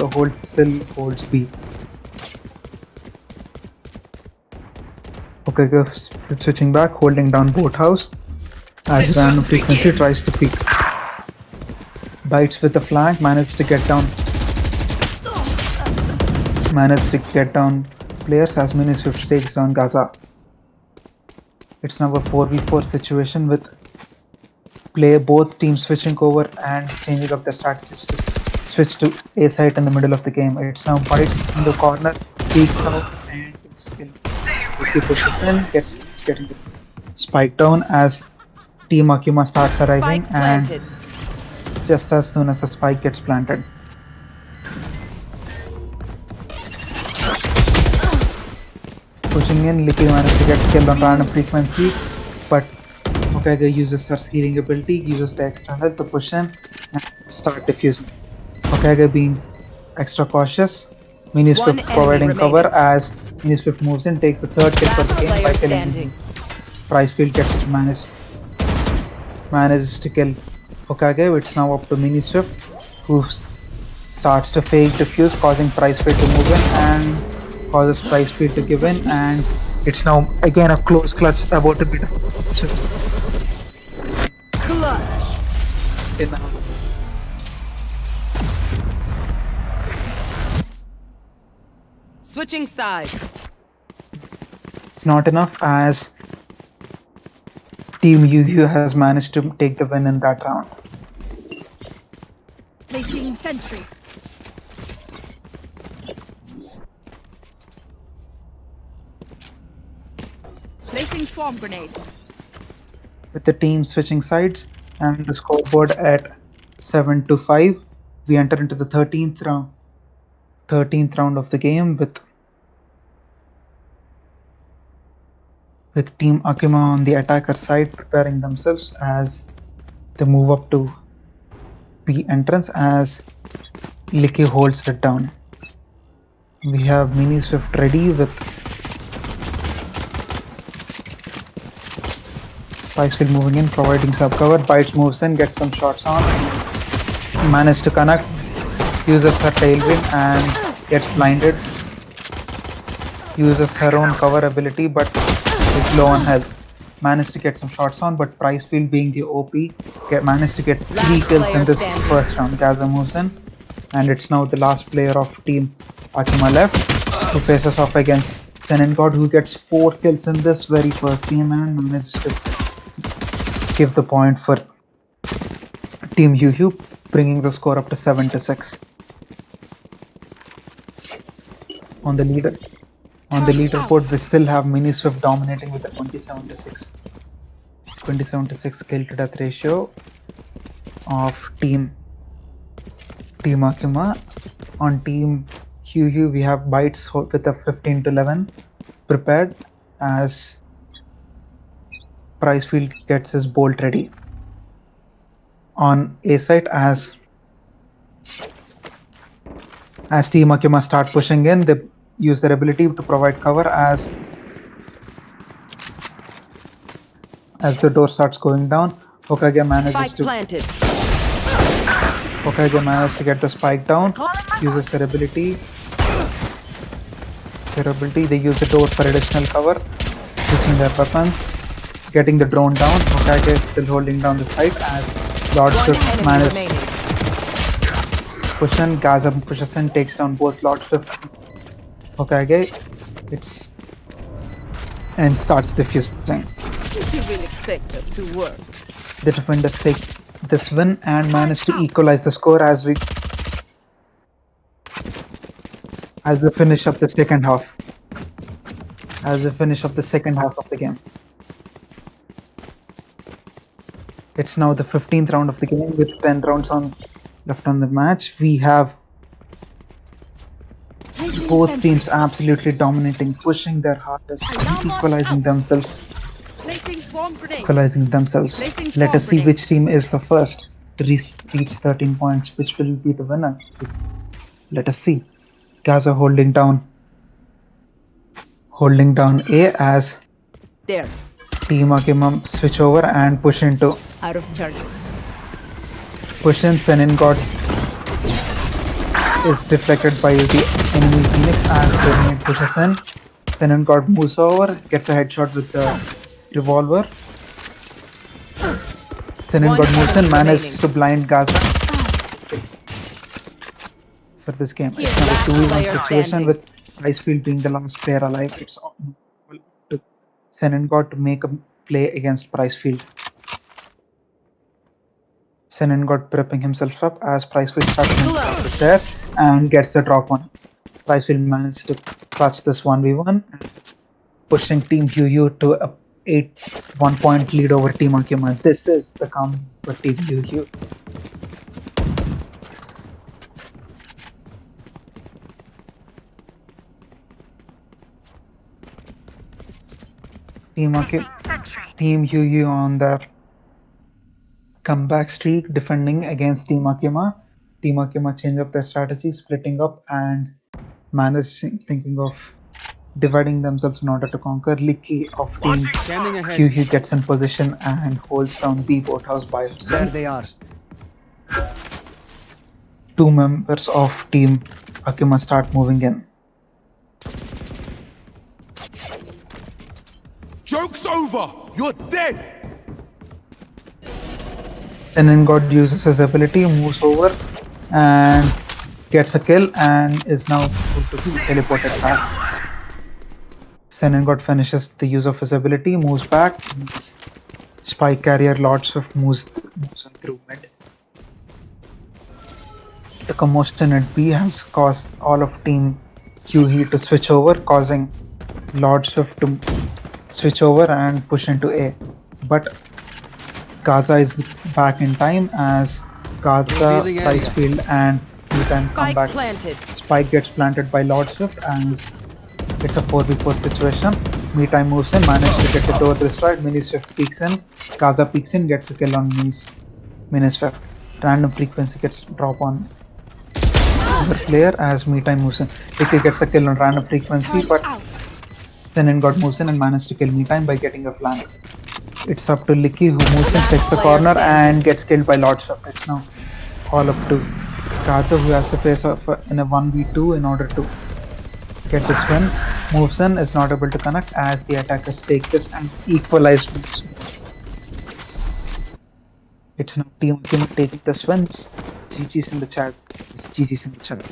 holds B. Hokage switching back, holding down boathouse as random frequency tries to peek. Bites with the flank, managed to get down players as Miniswift takes down Gaza. It's now a 4v4 situation with both teams switching over and changing up their strategies to switch to A site in the middle of the game. It's now bites in the corner, peeks out, and takes a kill. He pushes in, starts getting the spike down as Team Akuma starts arriving, Spike and planted. just as soon as the spike gets planted. Pushing in, Licky manages to get kill on random frequency, but Huehue uses her healing ability, uses the extra health to push in and start defusing. Huehue being extra cautious, Mini One Swift enemy providing cover remaining. as Mini Swift moves in, takes the third kill for Last the game by player killing standing. Pricefield gets to manages to kill Huehue. It's now up to Mini Swift, who starts to fake defuse, causing Pricefield to move in and causes Pricefield to give in, and it's now again a close clutch about to be done. Clutch. Switching sides. It's not enough as Team Huehue has managed to take the win in that round. Placing sentry. Placing swarm grenade. With the team switching sides and the scoreboard at 7-5, we enter into the 13th round. 13th round of the game with Team Akuma on the attacker side preparing themselves as they move up to B entrance as Licky holds it down. We have Mini Swift ready with Pricefield moving in, providing sub cover. Bites moves in, gets some shots on, managed to connect, uses her tailwind and gets blinded. Uses her own cover ability but is low on health. Managed to get some shots on, but Pricefield being the OP managed to get 3 Last kills in player this standing. first round. Gaza moves in, and it's now the last player of Team Akuma left, who faces off against Senengod, who gets 4 kills in this very first game and manages to give the point for Team Huehue, bringing the score up to 7-6. On the leaderboard, we still have Mini Swift dominating with a 27-6 kill to death ratio of Team Akuma. On Team Huehue, we have Bites with a 15-11 prepared as Pricefield gets his bolt ready. On A site, as Team Akuma start pushing in, they use their ability to provide cover as the door starts going down. Huehue manages Spike planted. to get the spike down, uses their ability. They use the door for additional cover, switching their weapons, getting the drone down. Huehue is still holding down the site as Lord One Swift enemy manages remaining. push in. Gaza pushes in, takes down both Lord Swift and Huehue. And starts defusing. You will expect them to work. The defenders take this win and manage to equalize the score as we finish up the second half. Of the game. It's now the 15th round of the game with 10 rounds left on the match. We have Placing both sentry. teams absolutely dominating, pushing their hardest, equalizing themselves. Placing swarm grenade. Placing Let us see swarm which team is the first to reach 13 points, which will be the winner. Let us see. Gaza holding down A as There. Team Akuma switch over and push into Out of charges. Senengod is deflected by the enemy Phoenix as the grenade pushes in. Senengod moves over, gets a headshot with the revolver. Senengod moves in, manages to blind Gaza for this game. It's now a Last 2v1 player situation standing. with Icefield being the last player alive. It's all to Senengod to make a play against Pricefield. Senin got prepping himself up as Pricefield starts moving up the stairs and gets the drop on him. Pricefield managed to clutch this 1v1, pushing Team Huehue to a 1 point lead over Team Akuma. This is the comeback for Team Huehue. Team Huehue on their comeback streak, defending against Team Akuma. Team Akuma changed up their strategy, splitting up and thinking of dividing themselves in order to conquer. Licky of Team Scanning ahead. Huehue gets in position and holds down the boathouse by There herself. they are. Two members of Team Akuma start moving in. Joke's over! You're dead! God uses his ability, moves over and gets a kill and is now able to be teleported back. God finishes the use of his ability, moves back, and his spike carrier Lord Swift moves in through mid. The commotion at B has caused all of Team Huehue to switch over, causing Lord Swift to switch over and push into A. But Gaza is back in time as Gaza, Revealing area. Pricefield and Meatime come Spike back. planted. Spike gets planted by Lord Swift as it's a 4v4 situation. Meatime moves in, manages to get the door destroyed. Mini Swift peeks in, Gaza peeks in, gets a kill on Mini Swift. Random frequency gets drop on the player as Meatime moves in. Licky gets a kill on random frequency, but Senin God moves in and manages to kill Meatime by getting a flank. It's up to Licky who moves in, checks the corner and gets killed by Lord Swift. It's now all up to Gaza who has to face off in a 1v2 in order to get this win. Moves in, is not able to connect as the attackers take this and equalize moves. It's now Team Akuma taking this win. GG's in the chat. GG's in the chat.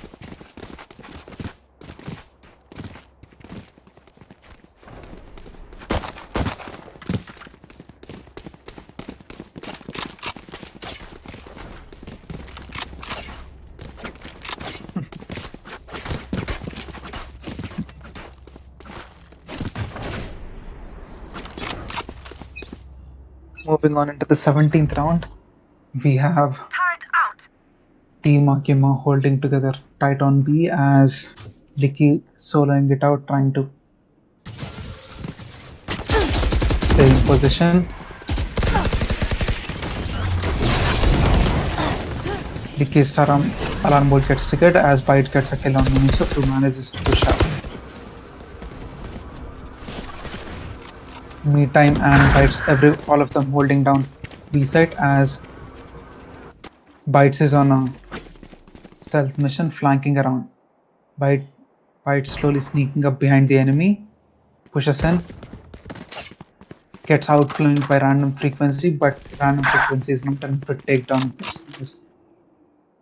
Moving on into the 17th round, we have Team Akuma holding together tight on B as Licky soloing it out, trying to stay in position. Licky's alarm bolt gets triggered as Bite gets a kill on Minisuk who manages to push out. Meatime and Bites, all of them holding down B site as Bites is on a stealth mission flanking around. Bites slowly sneaking up behind the enemy, pushes in, gets outflanked by random frequency, but random frequency is not enough to take down.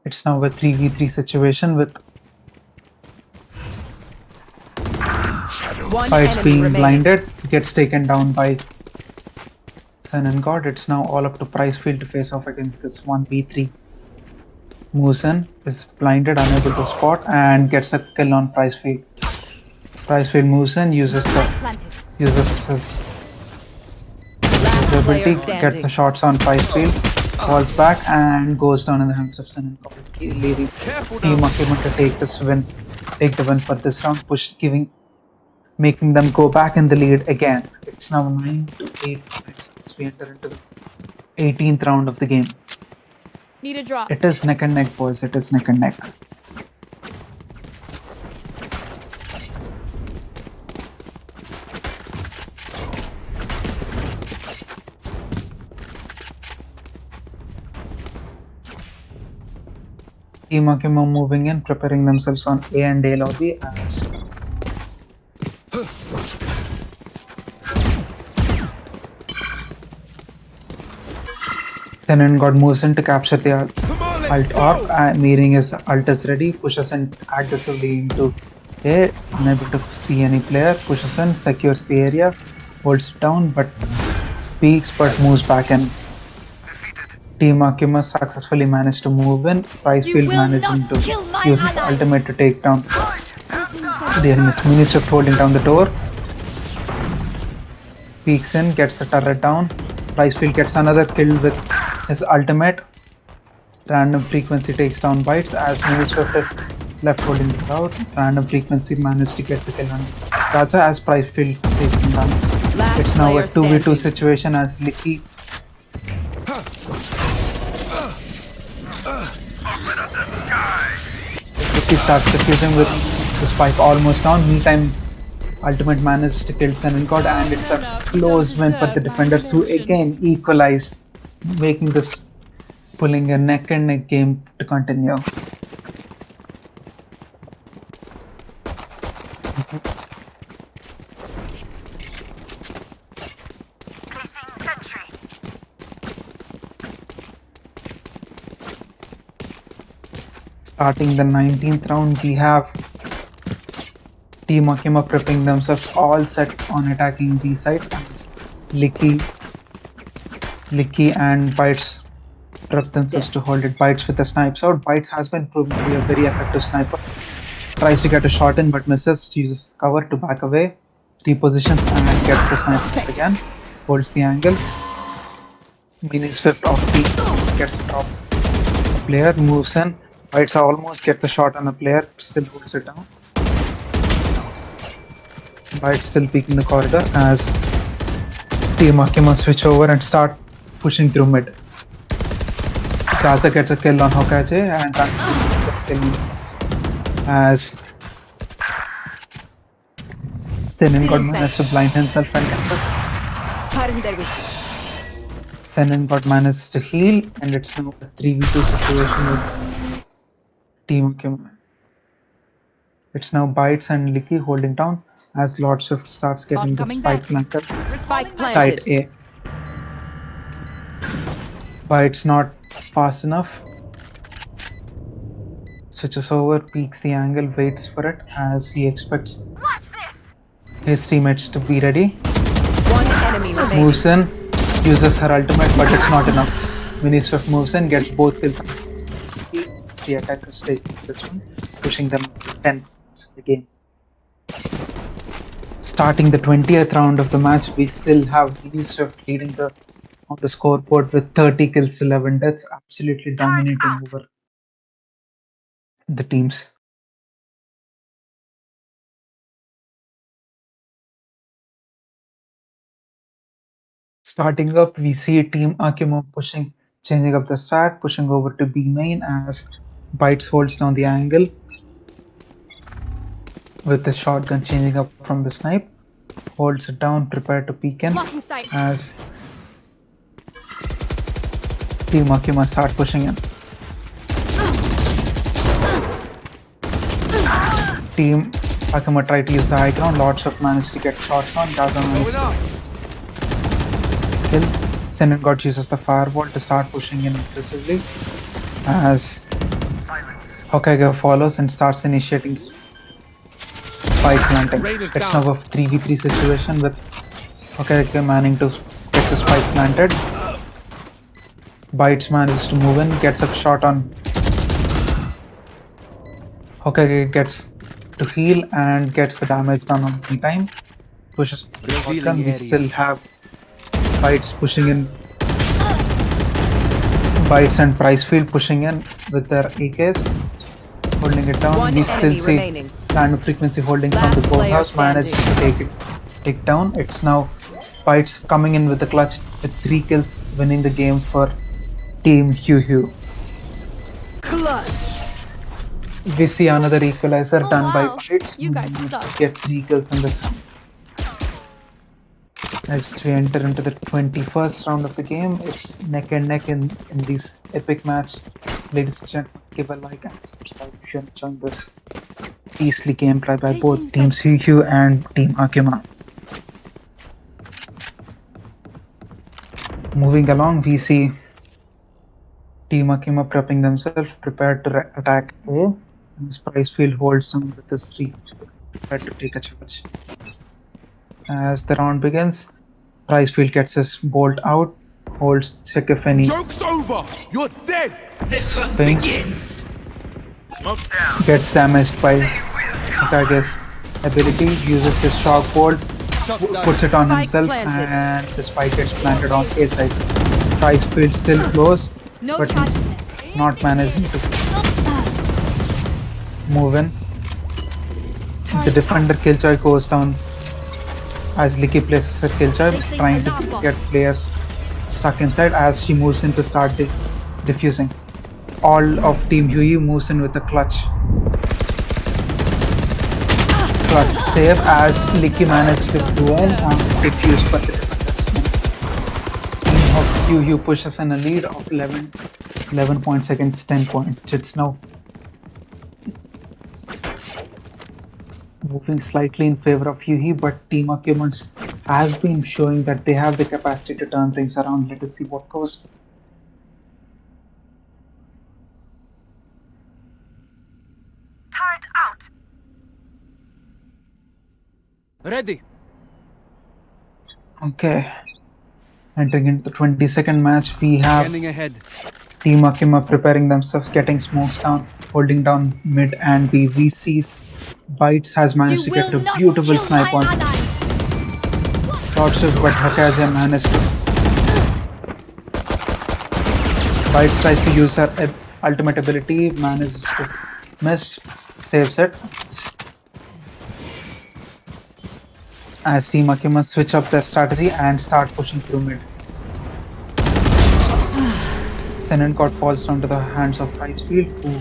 It's now a 3v3 situation with One Bites enemy being remaining. blinded, gets taken down by Sun and God. It's now all up to Pricefield to face off against this 1v3. Moves in, is blinded, unable to spot, and gets a kill on Pricefield. Pricefield moves in, uses his Last ability, player gets the standing. shots on Pricefield, falls back, and goes down in the hands of Sun and God, leaving Team Akuma to take the win for this round, making them go back in the lead again. It's now 9-8 points as we enter into the 18th round of the game. Need a drop. It is neck and neck, boys. It is neck and neck. Team Akuma moving in, preparing themselves on A and A lobby as Tenon God moves in to capture the alt orb, meaning his ult is ready, pushes in aggressively into A, unable to see any player, pushes in, secures the area, holds it down, but peeks but moves back in. Team Akuma successfully managed to move in. Pricefield will managing not to kill my use his ally. ultimate to take down the enemy's Miniswift holding down the door. Peeks in, gets the turret down. Pricefield gets another kill with his ultimate. Random Frequency takes down Bites as Miniswift is left holding the crowd. Random Frequency managed to get the kill on Raja as Pricefield takes him down. Last It's now a player 2v2 standing. situation as Licky starts defusing with the spike almost down. Meantime, ultimate managed to kill Sun and God, and it's a close win for the defenders who again equalize, making this pulling a neck and neck game to continue. Starting the 19th round, we have Team Akuma prepping themselves all set on attacking B side as Licky and Bites prep themselves to hold it. Bites with the snipes out. Bites has been proven to be a very effective sniper. Tries to get a shot in but misses, uses cover to back away, repositions and gets the sniper again. Holds the angle. Miniswift off peak, gets the top player, moves in. Bites almost gets the shot on the player, still holds it down. Bites still peeking the corridor as Team Akuma switch over and start pushing through mid. Gaza gets a kill on Hokage and as Senin got managed to blind himself and Senin got managed to heal, and it's now a 3v2 situation with Team Akuma. It's now Bites and Licky holding down as Lord Swift starts getting the spike planted. Spike Side planted. A. Bites not fast enough. Switches over, peeks the angle, waits for it as he expects his teammates to be ready. One enemy remaining. Moves in, uses her ultimate, but it's not enough. Miniswift moves in, gets both kills. The attackers take this one, pushing them to 10 points in the game. Starting the 20th round of the match, we still have Miniswift leading on the scoreboard with 30 kills, 11 deaths, absolutely dominating over the teams. Starting up, we see Team Akuma changing up the strat, pushing over to B main as Bites holds down the angle with the shotgun changing up from the snipe, holds it down, prepare to peek in as Team Akuma start pushing in. Team Akuma tried to use the high ground, lots of managed to get shots on, Gaza managed to kill. Senengod uses the firewall to start pushing in aggressively as Hokage follows and starts initiating spike planting. It's now a 3v3 situation with Hokage managing to get the spike planted. Bites manages to move in, gets a shot on Hokage, gets to heal and gets the damage done on the time. Pushes the shotgun. We still have Bites pushing in. Bites and Pricefield pushing in with their AKs, holding it down. One We still enemy see remaining. Random Frequency holding Last from the player courthouse, managed to take down. It's now Bites coming in with the clutch with 3 kills, winning the game for Team Huehue. We see another equalizer done by wow. Bites, You who guys managed to suck. get 3 kills in this round. As we enter into the 21st round of the game, it's neck and neck in this epic match. Ladies and gentlemen, give a like and subscribe if you're enjoying this beastly gameplay by both Teams Huehue and Team Akuma. Moving along, we see Team Akuma prepping themselves, prepared to attack A. As Pricefield holds on with the streets, prepared to take a charge. As the round begins, Pricefield gets his bolt out, holds check if any Joke's over! You're dead! things. Gets damaged by Hokage's ability, uses his shock bolt, puts it on Spike himself, planted. and the spike gets planted on A side. Price field still close, No but charges. not managing to move in. The defender killjoy goes down as Licky places her killjoy, trying to get players stuck inside as she moves in to start defusing. All of Team Huehue moves in with a clutch. Clutch save as Licky managed to duel and defuse, but the defenders win. Team of Huehue pushes in a lead of 11 points against 10 points. It's now moving slightly in favor of Huehue, but Team Akuma has been showing that they have the capacity to turn things around. Let us see what goes. Ready. Okay. Entering into the 22nd match, we have Scanning ahead. Team Akuma preparing themselves, getting smokes down, holding down mid and B. We see Bites has managed to get a beautiful snipe on short shift, but Hokage managed to. Bites tries to use her ultimate ability, manages to miss, saves it. As Team Akuma switch up their strategy and start pushing through mid. Senencott falls down to the hands of Icefield, who,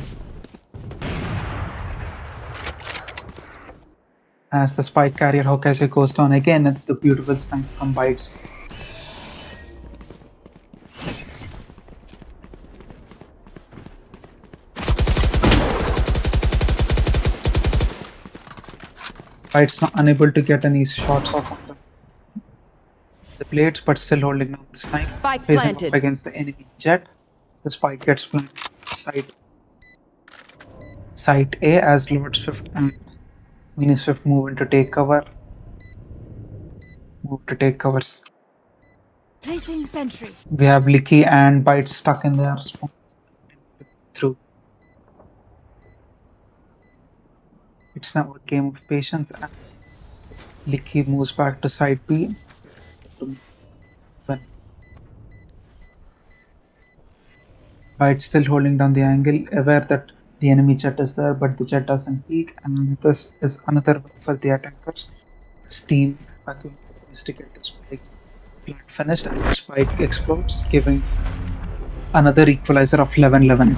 as the spike carrier Hokage goes down again at the beautiful snipe from Bites. Bites not unable to get any shots off on the plates, but still holding down the snipe, Spike facing planted. up against the enemy jet. The spike gets planted site A as Lord Swift and Mini Swift move in to take cover. Move to take covers. Placing sentry. We have Licky and Bites stuck in their spawn through. It's now a game of patience as Licky moves back to side B. Bites still holding down the angle, aware that the enemy jet is there, but the jet doesn't peek, and this is another win for the attackers. Team Akuma needs to get the spike plant finished, and the spike explodes, giving another equalizer of 11-11.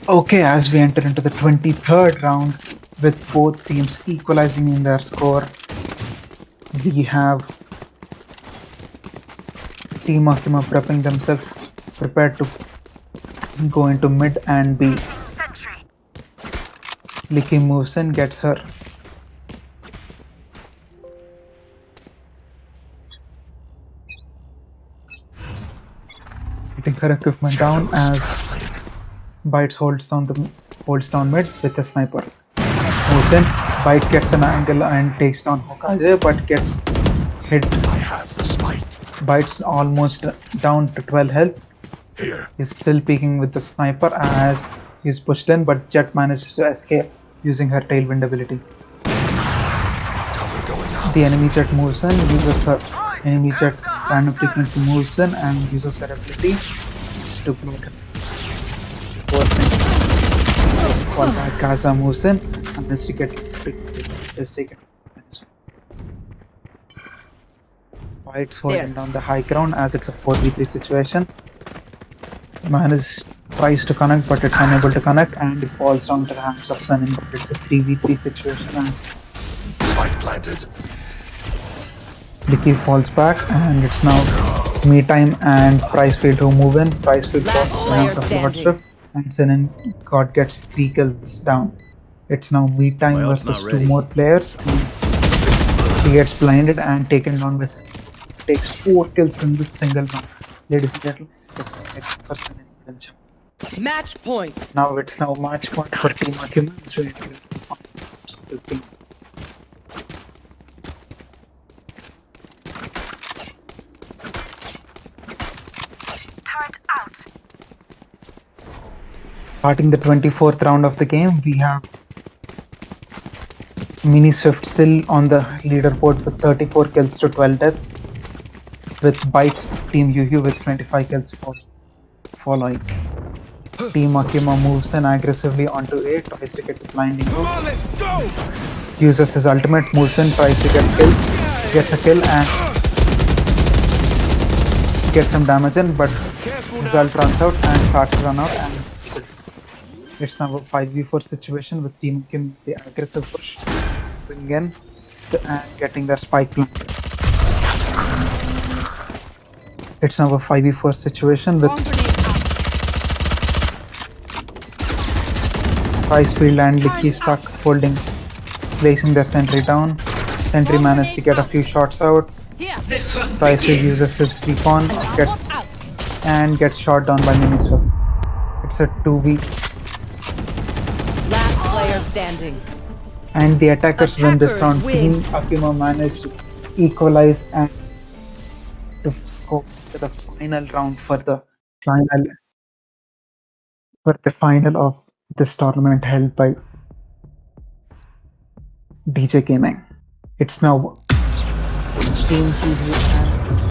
Okay, as we enter into the 23rd round with both teams equalizing in their score, we have Team Akuma prepping themselves, prepared to go into mid and B. Licky moves in, gets her. Getting her equipment down as Bites holds down mid with a sniper. Moves in, Bites gets an angle and takes down Hokage, but gets hit. I have the spike. Bites almost down to 12 health. Here. He's still peeking with the sniper as he's pushed in, but Jet manages to escape using her tailwind ability. Cover going out. The enemy Jet moves in, uses her enemy Jet random frequency moves in and uses her ability to block him. While Kaza moves in and has to get frequency is taken. Bites holding down the high ground as it's a 4v3 situation. Tries to connect, but it's unable to connect, and it falls down to the hands of Sunin. But it's a 3v3 situation as Spike planted. Licky falls back, and it's now me time and Pricefield who move in. Pricefield falls to the hands of Lord Swift, and Sunin God gets 3 kills down. It's now me time My ult's versus not 2 ready. more players. And he gets blinded and taken down by Sunin. Takes 4 kills in this single round. Ladies and gentlemen, let's get for Sunin. Match point. Now it's match point for Team Akuma. So it will be fun. Starting the 24th round of the game, we have Mini Swift still on the leaderboard with 34 kills to 12 deaths, with Bites Team Huehue with 25 kills following. Team Akuma moves in aggressively onto A, tries to get the blinding hook, uses his ultimate, moves in, tries to get kills, gets a kill and gets some damage in, but his ult runs out and starts to run out, and it's now a 5v4 situation with Team Akuma the aggressive push, moving in and getting their spike planted. It's now a 5v4 situation with Bomb grenade out. Ricefield and Licky stuck holding, placing their sentry down. Sentry managed to get a few shots out. Here. Ricefield uses his respawn, gets shot down by Miniswift. It's a 2v, Last player standing. and the attackers win this Attackers round. win. Team Akuma managed to equalize and to go to the final round final of this tournament held by DJ Gaming. It's now Team Huehue and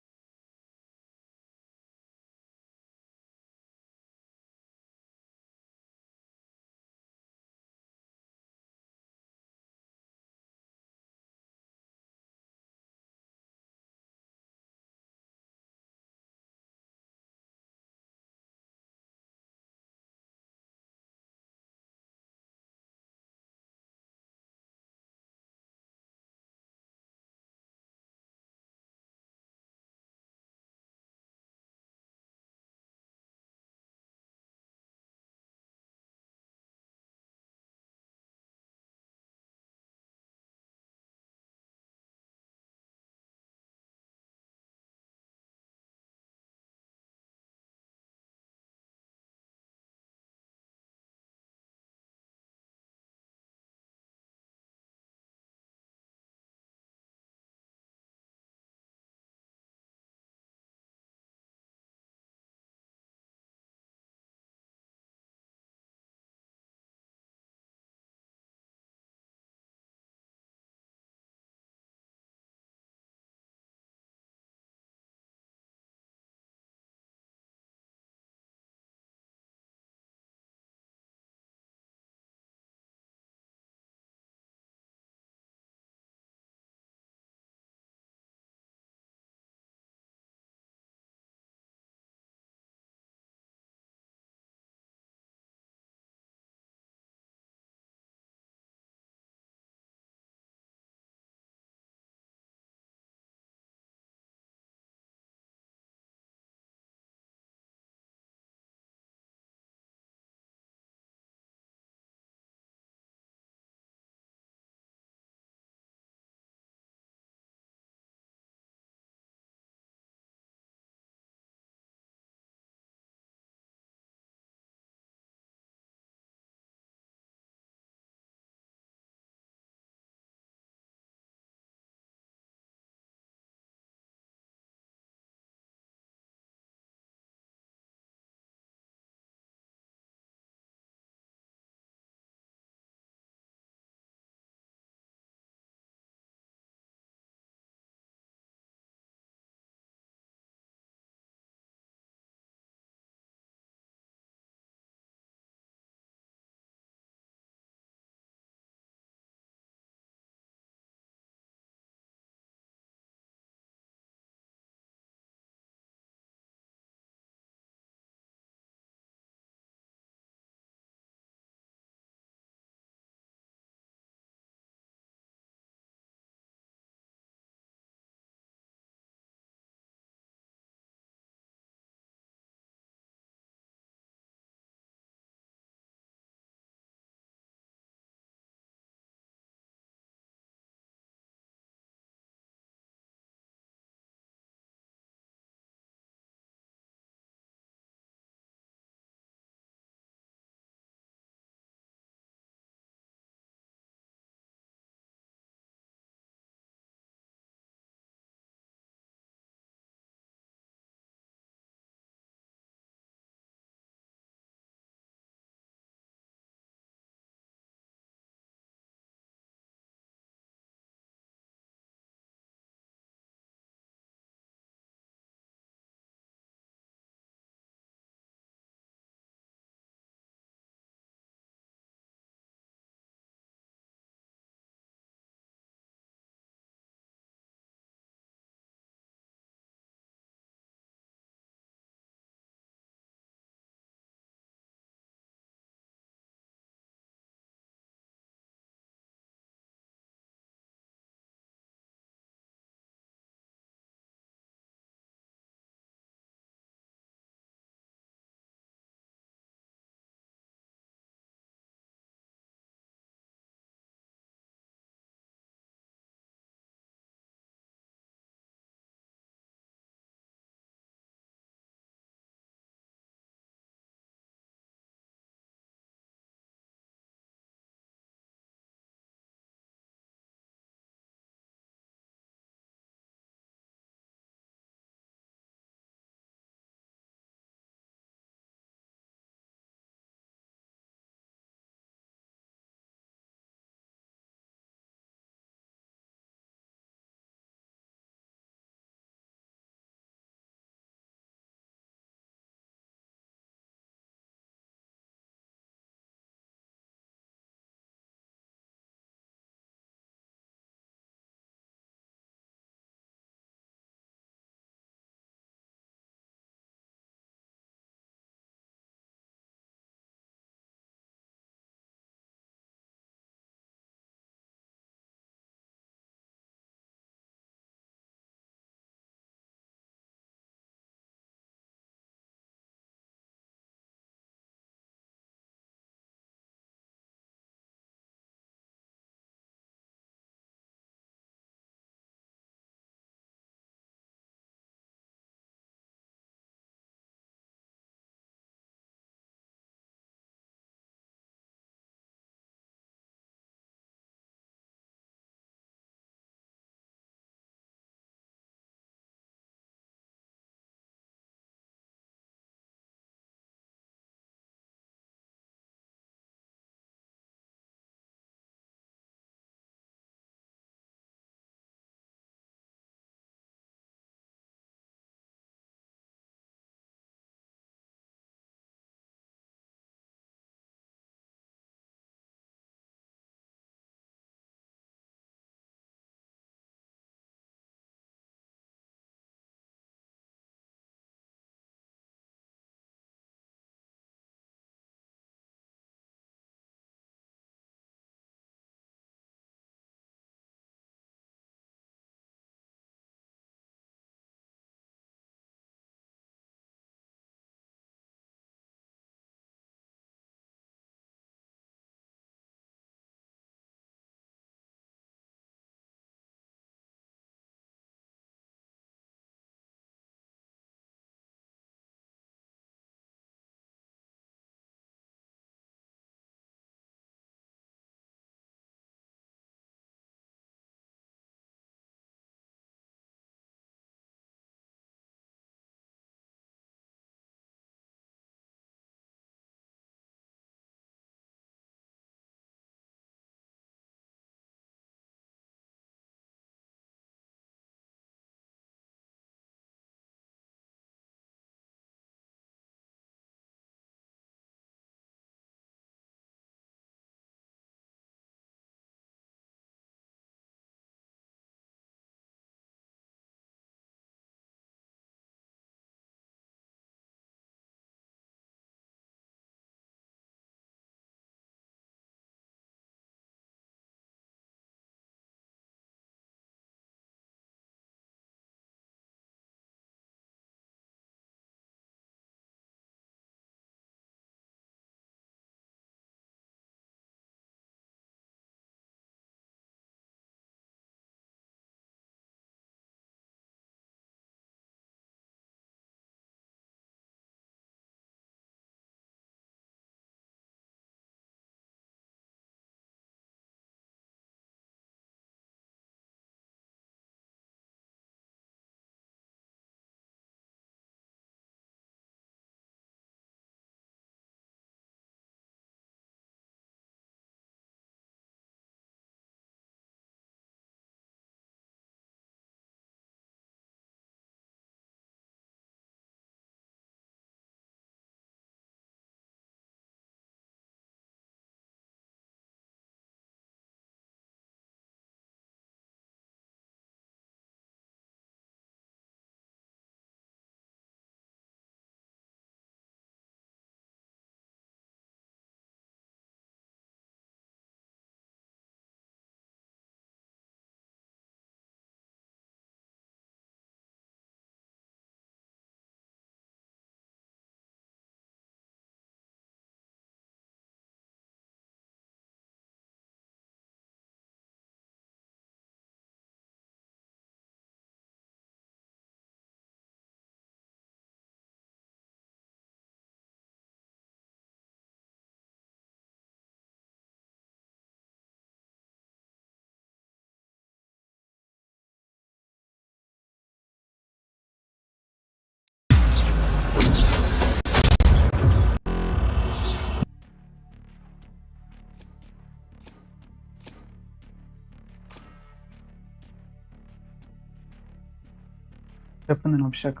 చెప్పండి Abhishek.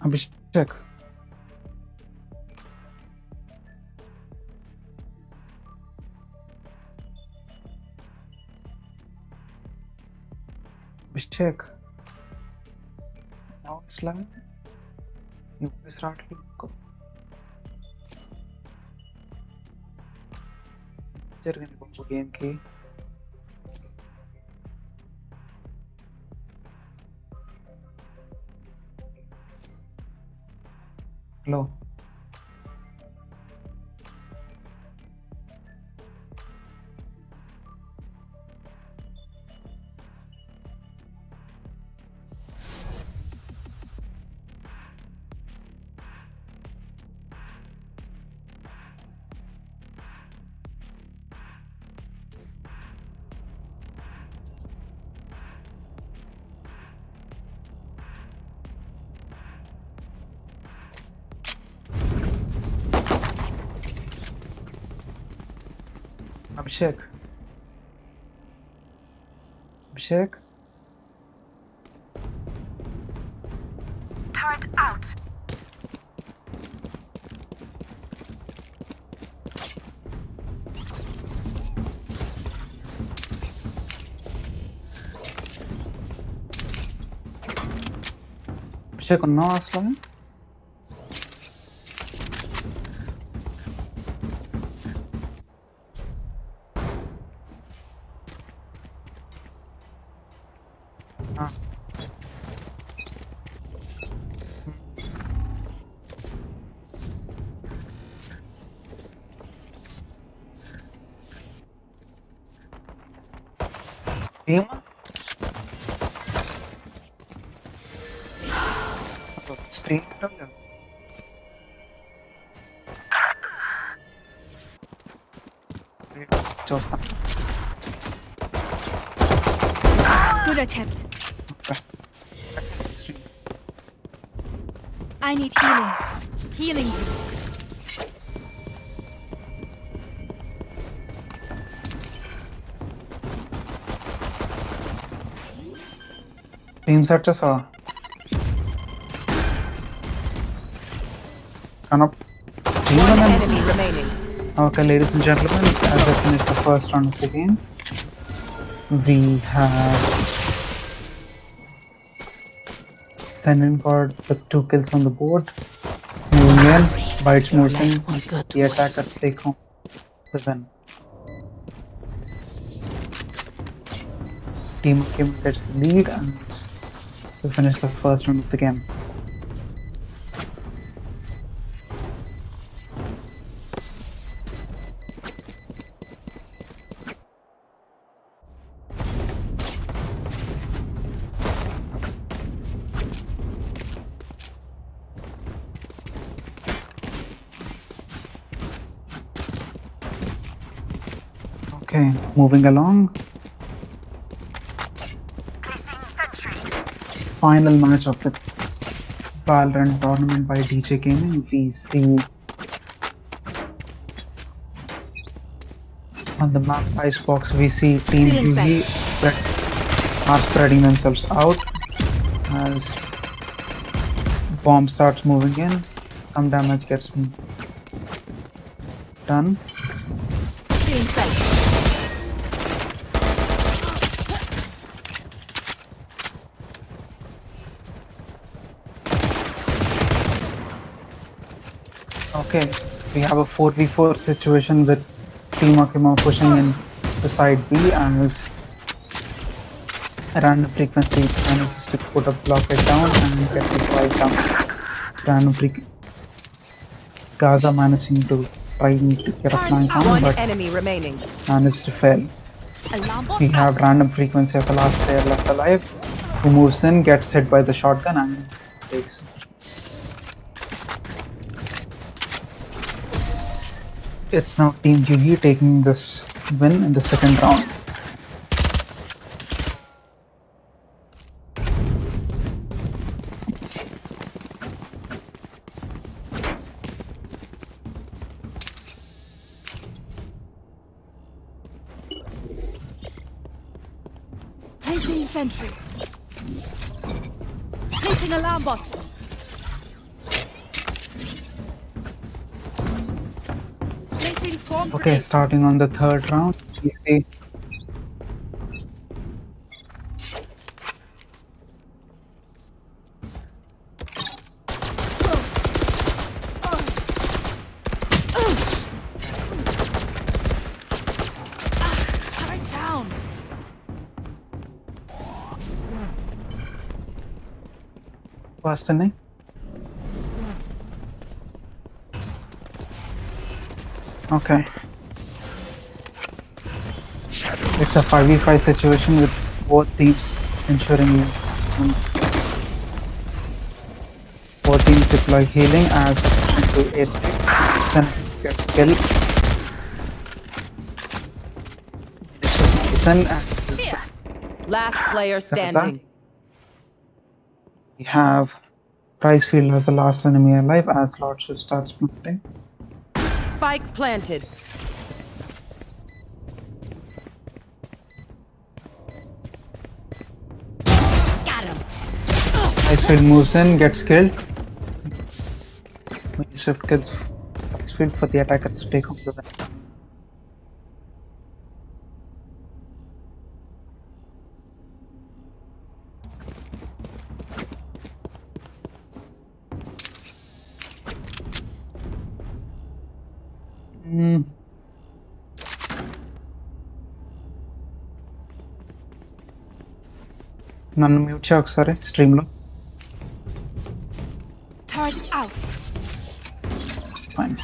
Abhishek Abhishek voice రావట్లేదు. జరిగింది బాబు గేమ్కి. Hello Abhishek Abhishek Turret out. Abhishek ఉన్నావా అసలు? ఆ. ఏమా screen ఉంటుంది కదా. చూస్తాను. Good attempt. Screen I need healing. Healing you. Team set చేసావా? One enemy remaining. Okay, ladies and gentlemen, as I finish the first round of the game, we have Ascent got the 2 kills on the board. Moving in, Bites moves in, the attackers take home the win. Team Akuma gets the lead and we finish the first round of the game. Okay, moving along. Final match of the Valorant tournament by DJ Gaming. We see on the map Icebox, we see Team Huehue are spreading themselves out as bomb starts moving in. Some damage gets done. Feeling safe. Okay, we have a 4v4 situation with Team Akuma pushing in to side B as random frequency manages to put a blockade down and get the fight down. Random Gaza managing to try and get a flank down One but enemy remaining. managed to fail. Alarm We bot have out. random frequency of the last player left alive who moves in, gets hit by the shotgun and takes it. It's now Team Huehue taking this win in the second round. Placing sentry. Placing alarm bot. Placing swarm Okay, grenade. starting on the third round, we see Turret down. first inning. Okay, Shadows it's a 5v5 situation with both teams ensuring both teams deploy healing as to ace then gets killed. Listen, Last player standing. we have Pricefield as the last enemy alive as Lordship starts planting. Spike planted. Got him. Pricefield moves in, gets killed. Swift kills Pricefield for the attackers to take home the win. నన్ను mute చేయ ఒకసారి stream లో Turret out. fine.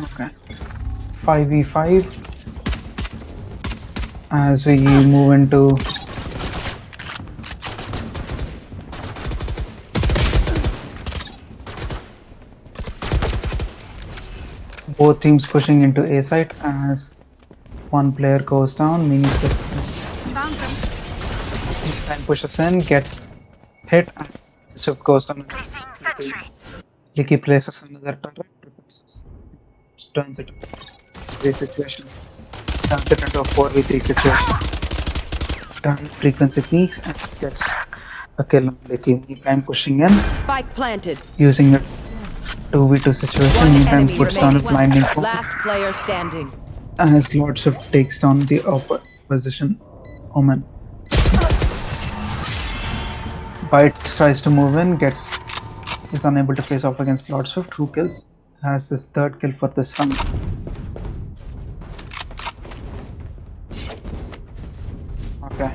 Okay, 5v5 as we move into both teams pushing into A site as one player goes down. Mini Found them. and pushes in, gets hit, and Swift goes down. Licky places another turret, turns it into a 3 situation, turns it into a 4v3 situation. Turn frequency peaks and gets a kill on Licky. Meantime, pushing in, Spike planted. using a 2v2 situation. One Meantime, enemy puts down a remaining. blinding form Last player standing. as Lord Swift takes down the opposition Omen. Bite tries to move in, is unable to face off against Lord Swift, who has his third kill for this round. Okay.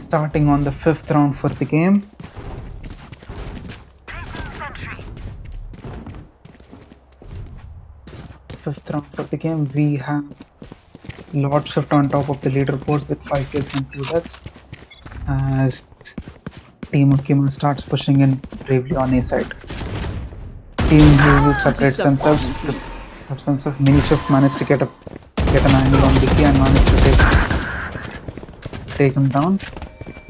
Starting on the 5th round for the game. Fifth round for the game, we have Lord Swift on top of the leaderboard with 5 kills and 2 deaths as Team Akuma starts pushing in bravely on A side. Team Huehue separates themselves. Mini Swift managed to get an angle on Vicky and managed to take him down.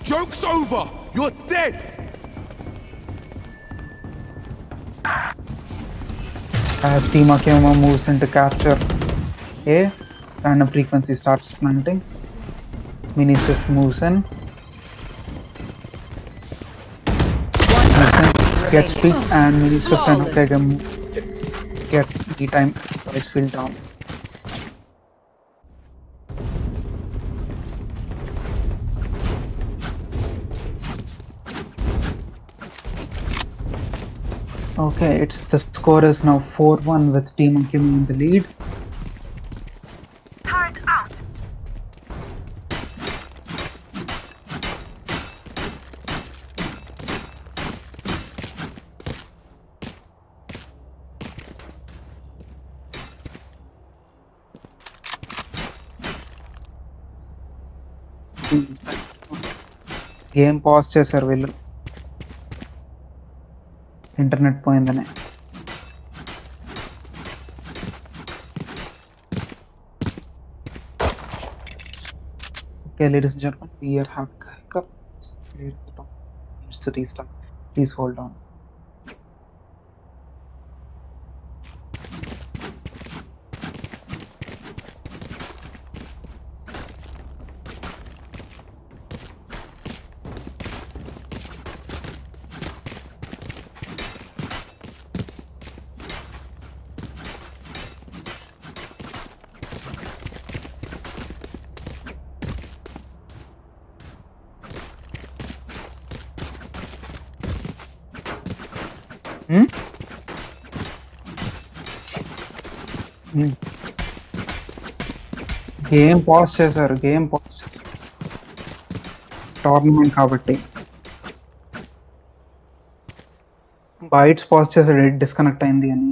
Joke's over! You're dead! As Team Akuma moves in to capture A, random frequency starts planting. Mini Swift moves in. Gets peaked and Mini Swift and Okage get the time Pricefield down. Okay, the score is now 4-1 with Team Akuma in the lead. Turret out. Game pause చేశారు వీళ్ళు internet పోయిందని. Okay, ladies and gentlemen, we are having a hiccup. Needs to restart. Please hold on. Hmm? Hmm. Game pause చేశారు tournament కాబట్టి bytes pause చేశాడు disconnect అయింది అని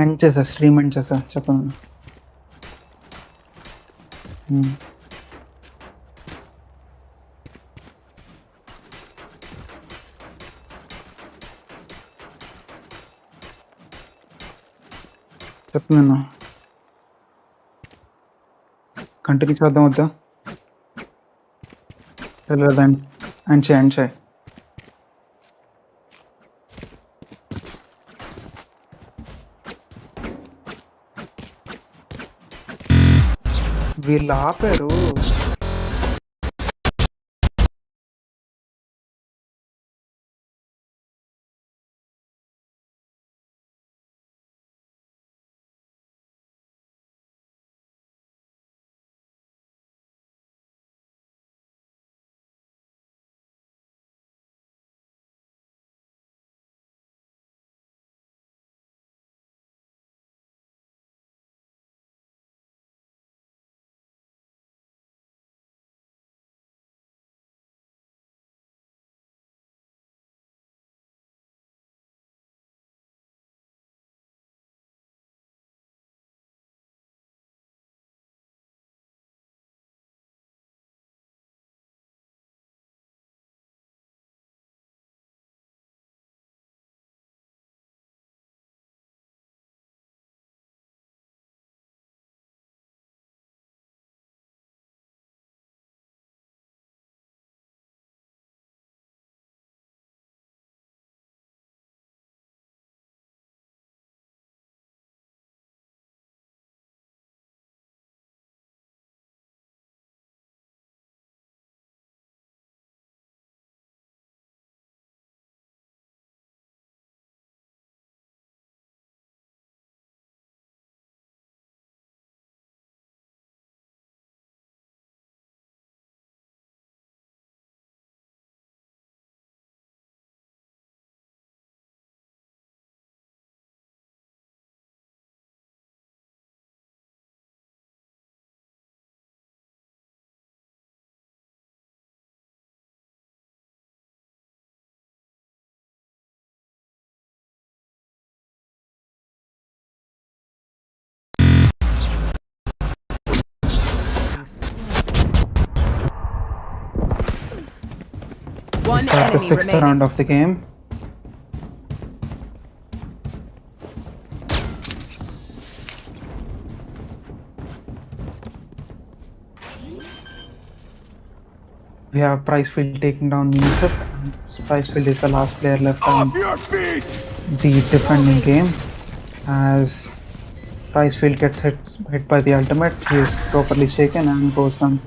end చేసా stream end చేసా చెప్పండి చెప్తున్నాను కంటిన్యూ చేద్దాం వద్దా తెలియదు అండ్ చేయి వీళ్ళు ఆపారు One start the enemy sixth remaining. round of the game. We have Pricefield taking down Unicef. Pricefield is the last player left on Off your feet! the defending game. As Pricefield gets hit by the ultimate, he is properly shaken and goes down.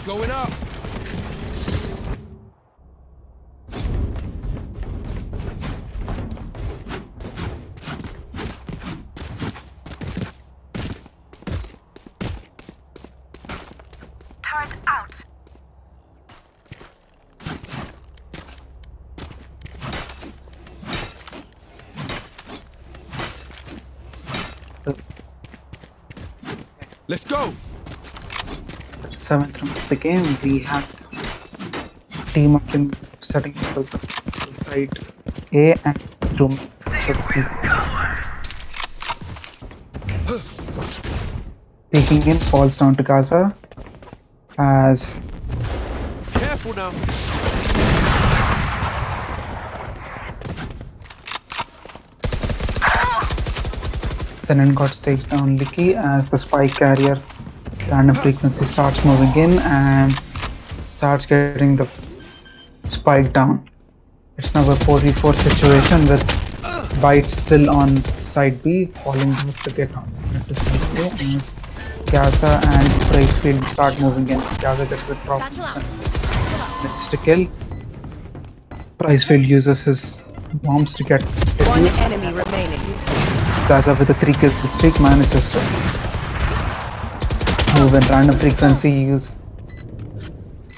Going up! Turret out. Let's go! Seventh round of the game, we have team up in setting themselves up to side A and room should be peeking in, falls down to Gaza as Careful now! Zenon got staged down Licky as the spike carrier random frequency starts moving in and starts getting the spike down. It's now a 4v4 situation with Bites still on side B, falling back to get on to side A as Gaza and Pricefield start moving in. Gaza gets the drop, needs to kill. Pricefield uses his bombs to get One defuse. enemy remaining. Gaza with a 3 kill streak manages to move in random frequency, use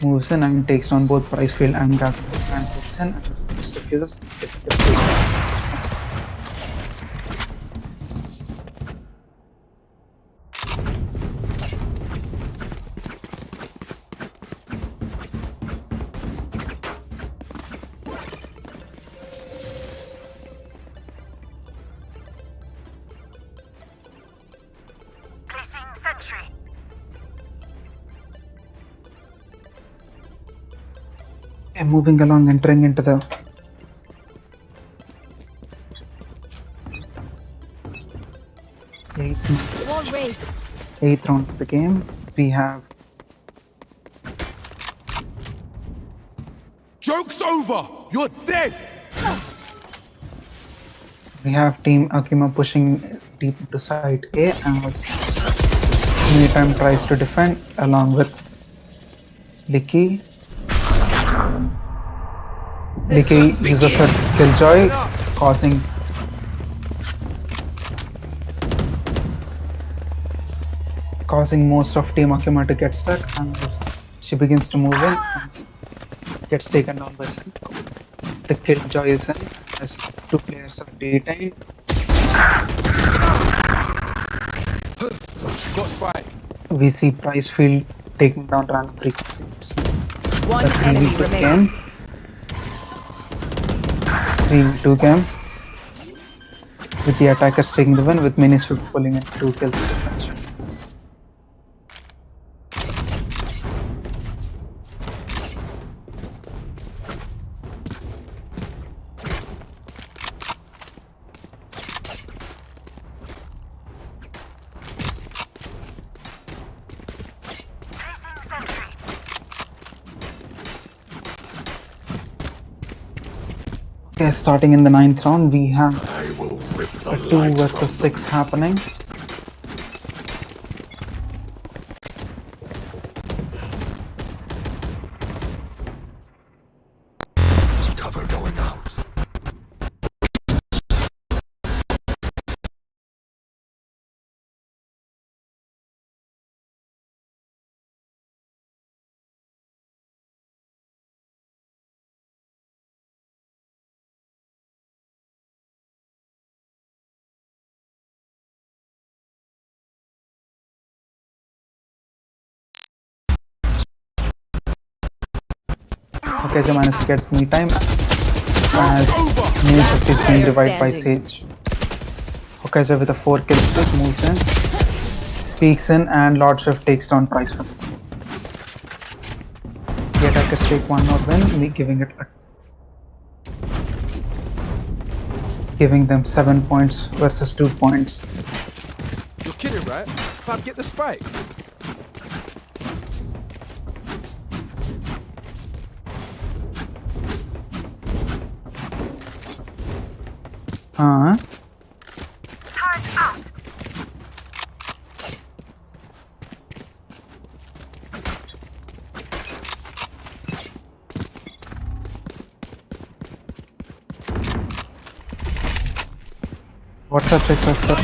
moves in and takes down both price field and gas and hooks in as most of users. Okay, moving along, entering into the Wall raised. eighth round of the game. We have Joke's over! You're dead! Team Akuma pushing deep into side A as Anytime tries to defend along with Licky. Licky uses her Killjoy, causing most of Team Akuma to get stuck, and as she begins to move in and gets taken down by Ascent. The Killjoy is in as two players are detained. Got spike. We see Price Field taking down random frequencies. One The enemy 3v2 remaining. game. 3v2 game. With the attackers taking the win, with many swift pulling in 2 kills. Okay, starting in the 9th round, we have a 2 versus 6 happening. Cover going out. Okay, so minus gets me time as new shift is being revived by Sage. Okay, so with a 4 kill streak, moves in, peeks in, and Lord Shift takes down Price from the attackers take 1 more win, giving them 7 points versus 2 points. You're kidding, right? Fab, get the spike. What's up, Icebox, sir?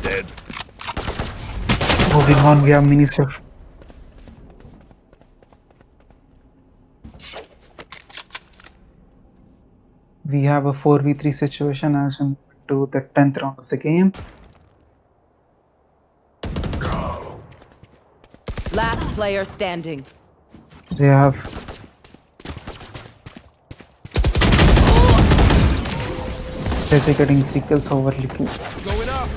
Dead. Moving on, we have mini shift. We have a 4v3 situation as we move to the 10th round of the game. Last player standing. They have JJ getting 3 kills over Licky. Going up.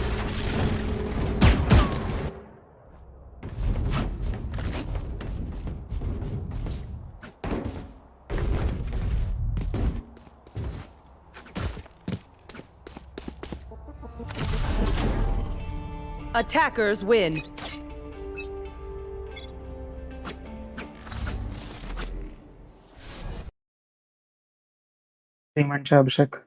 Attackers win. Abhishek.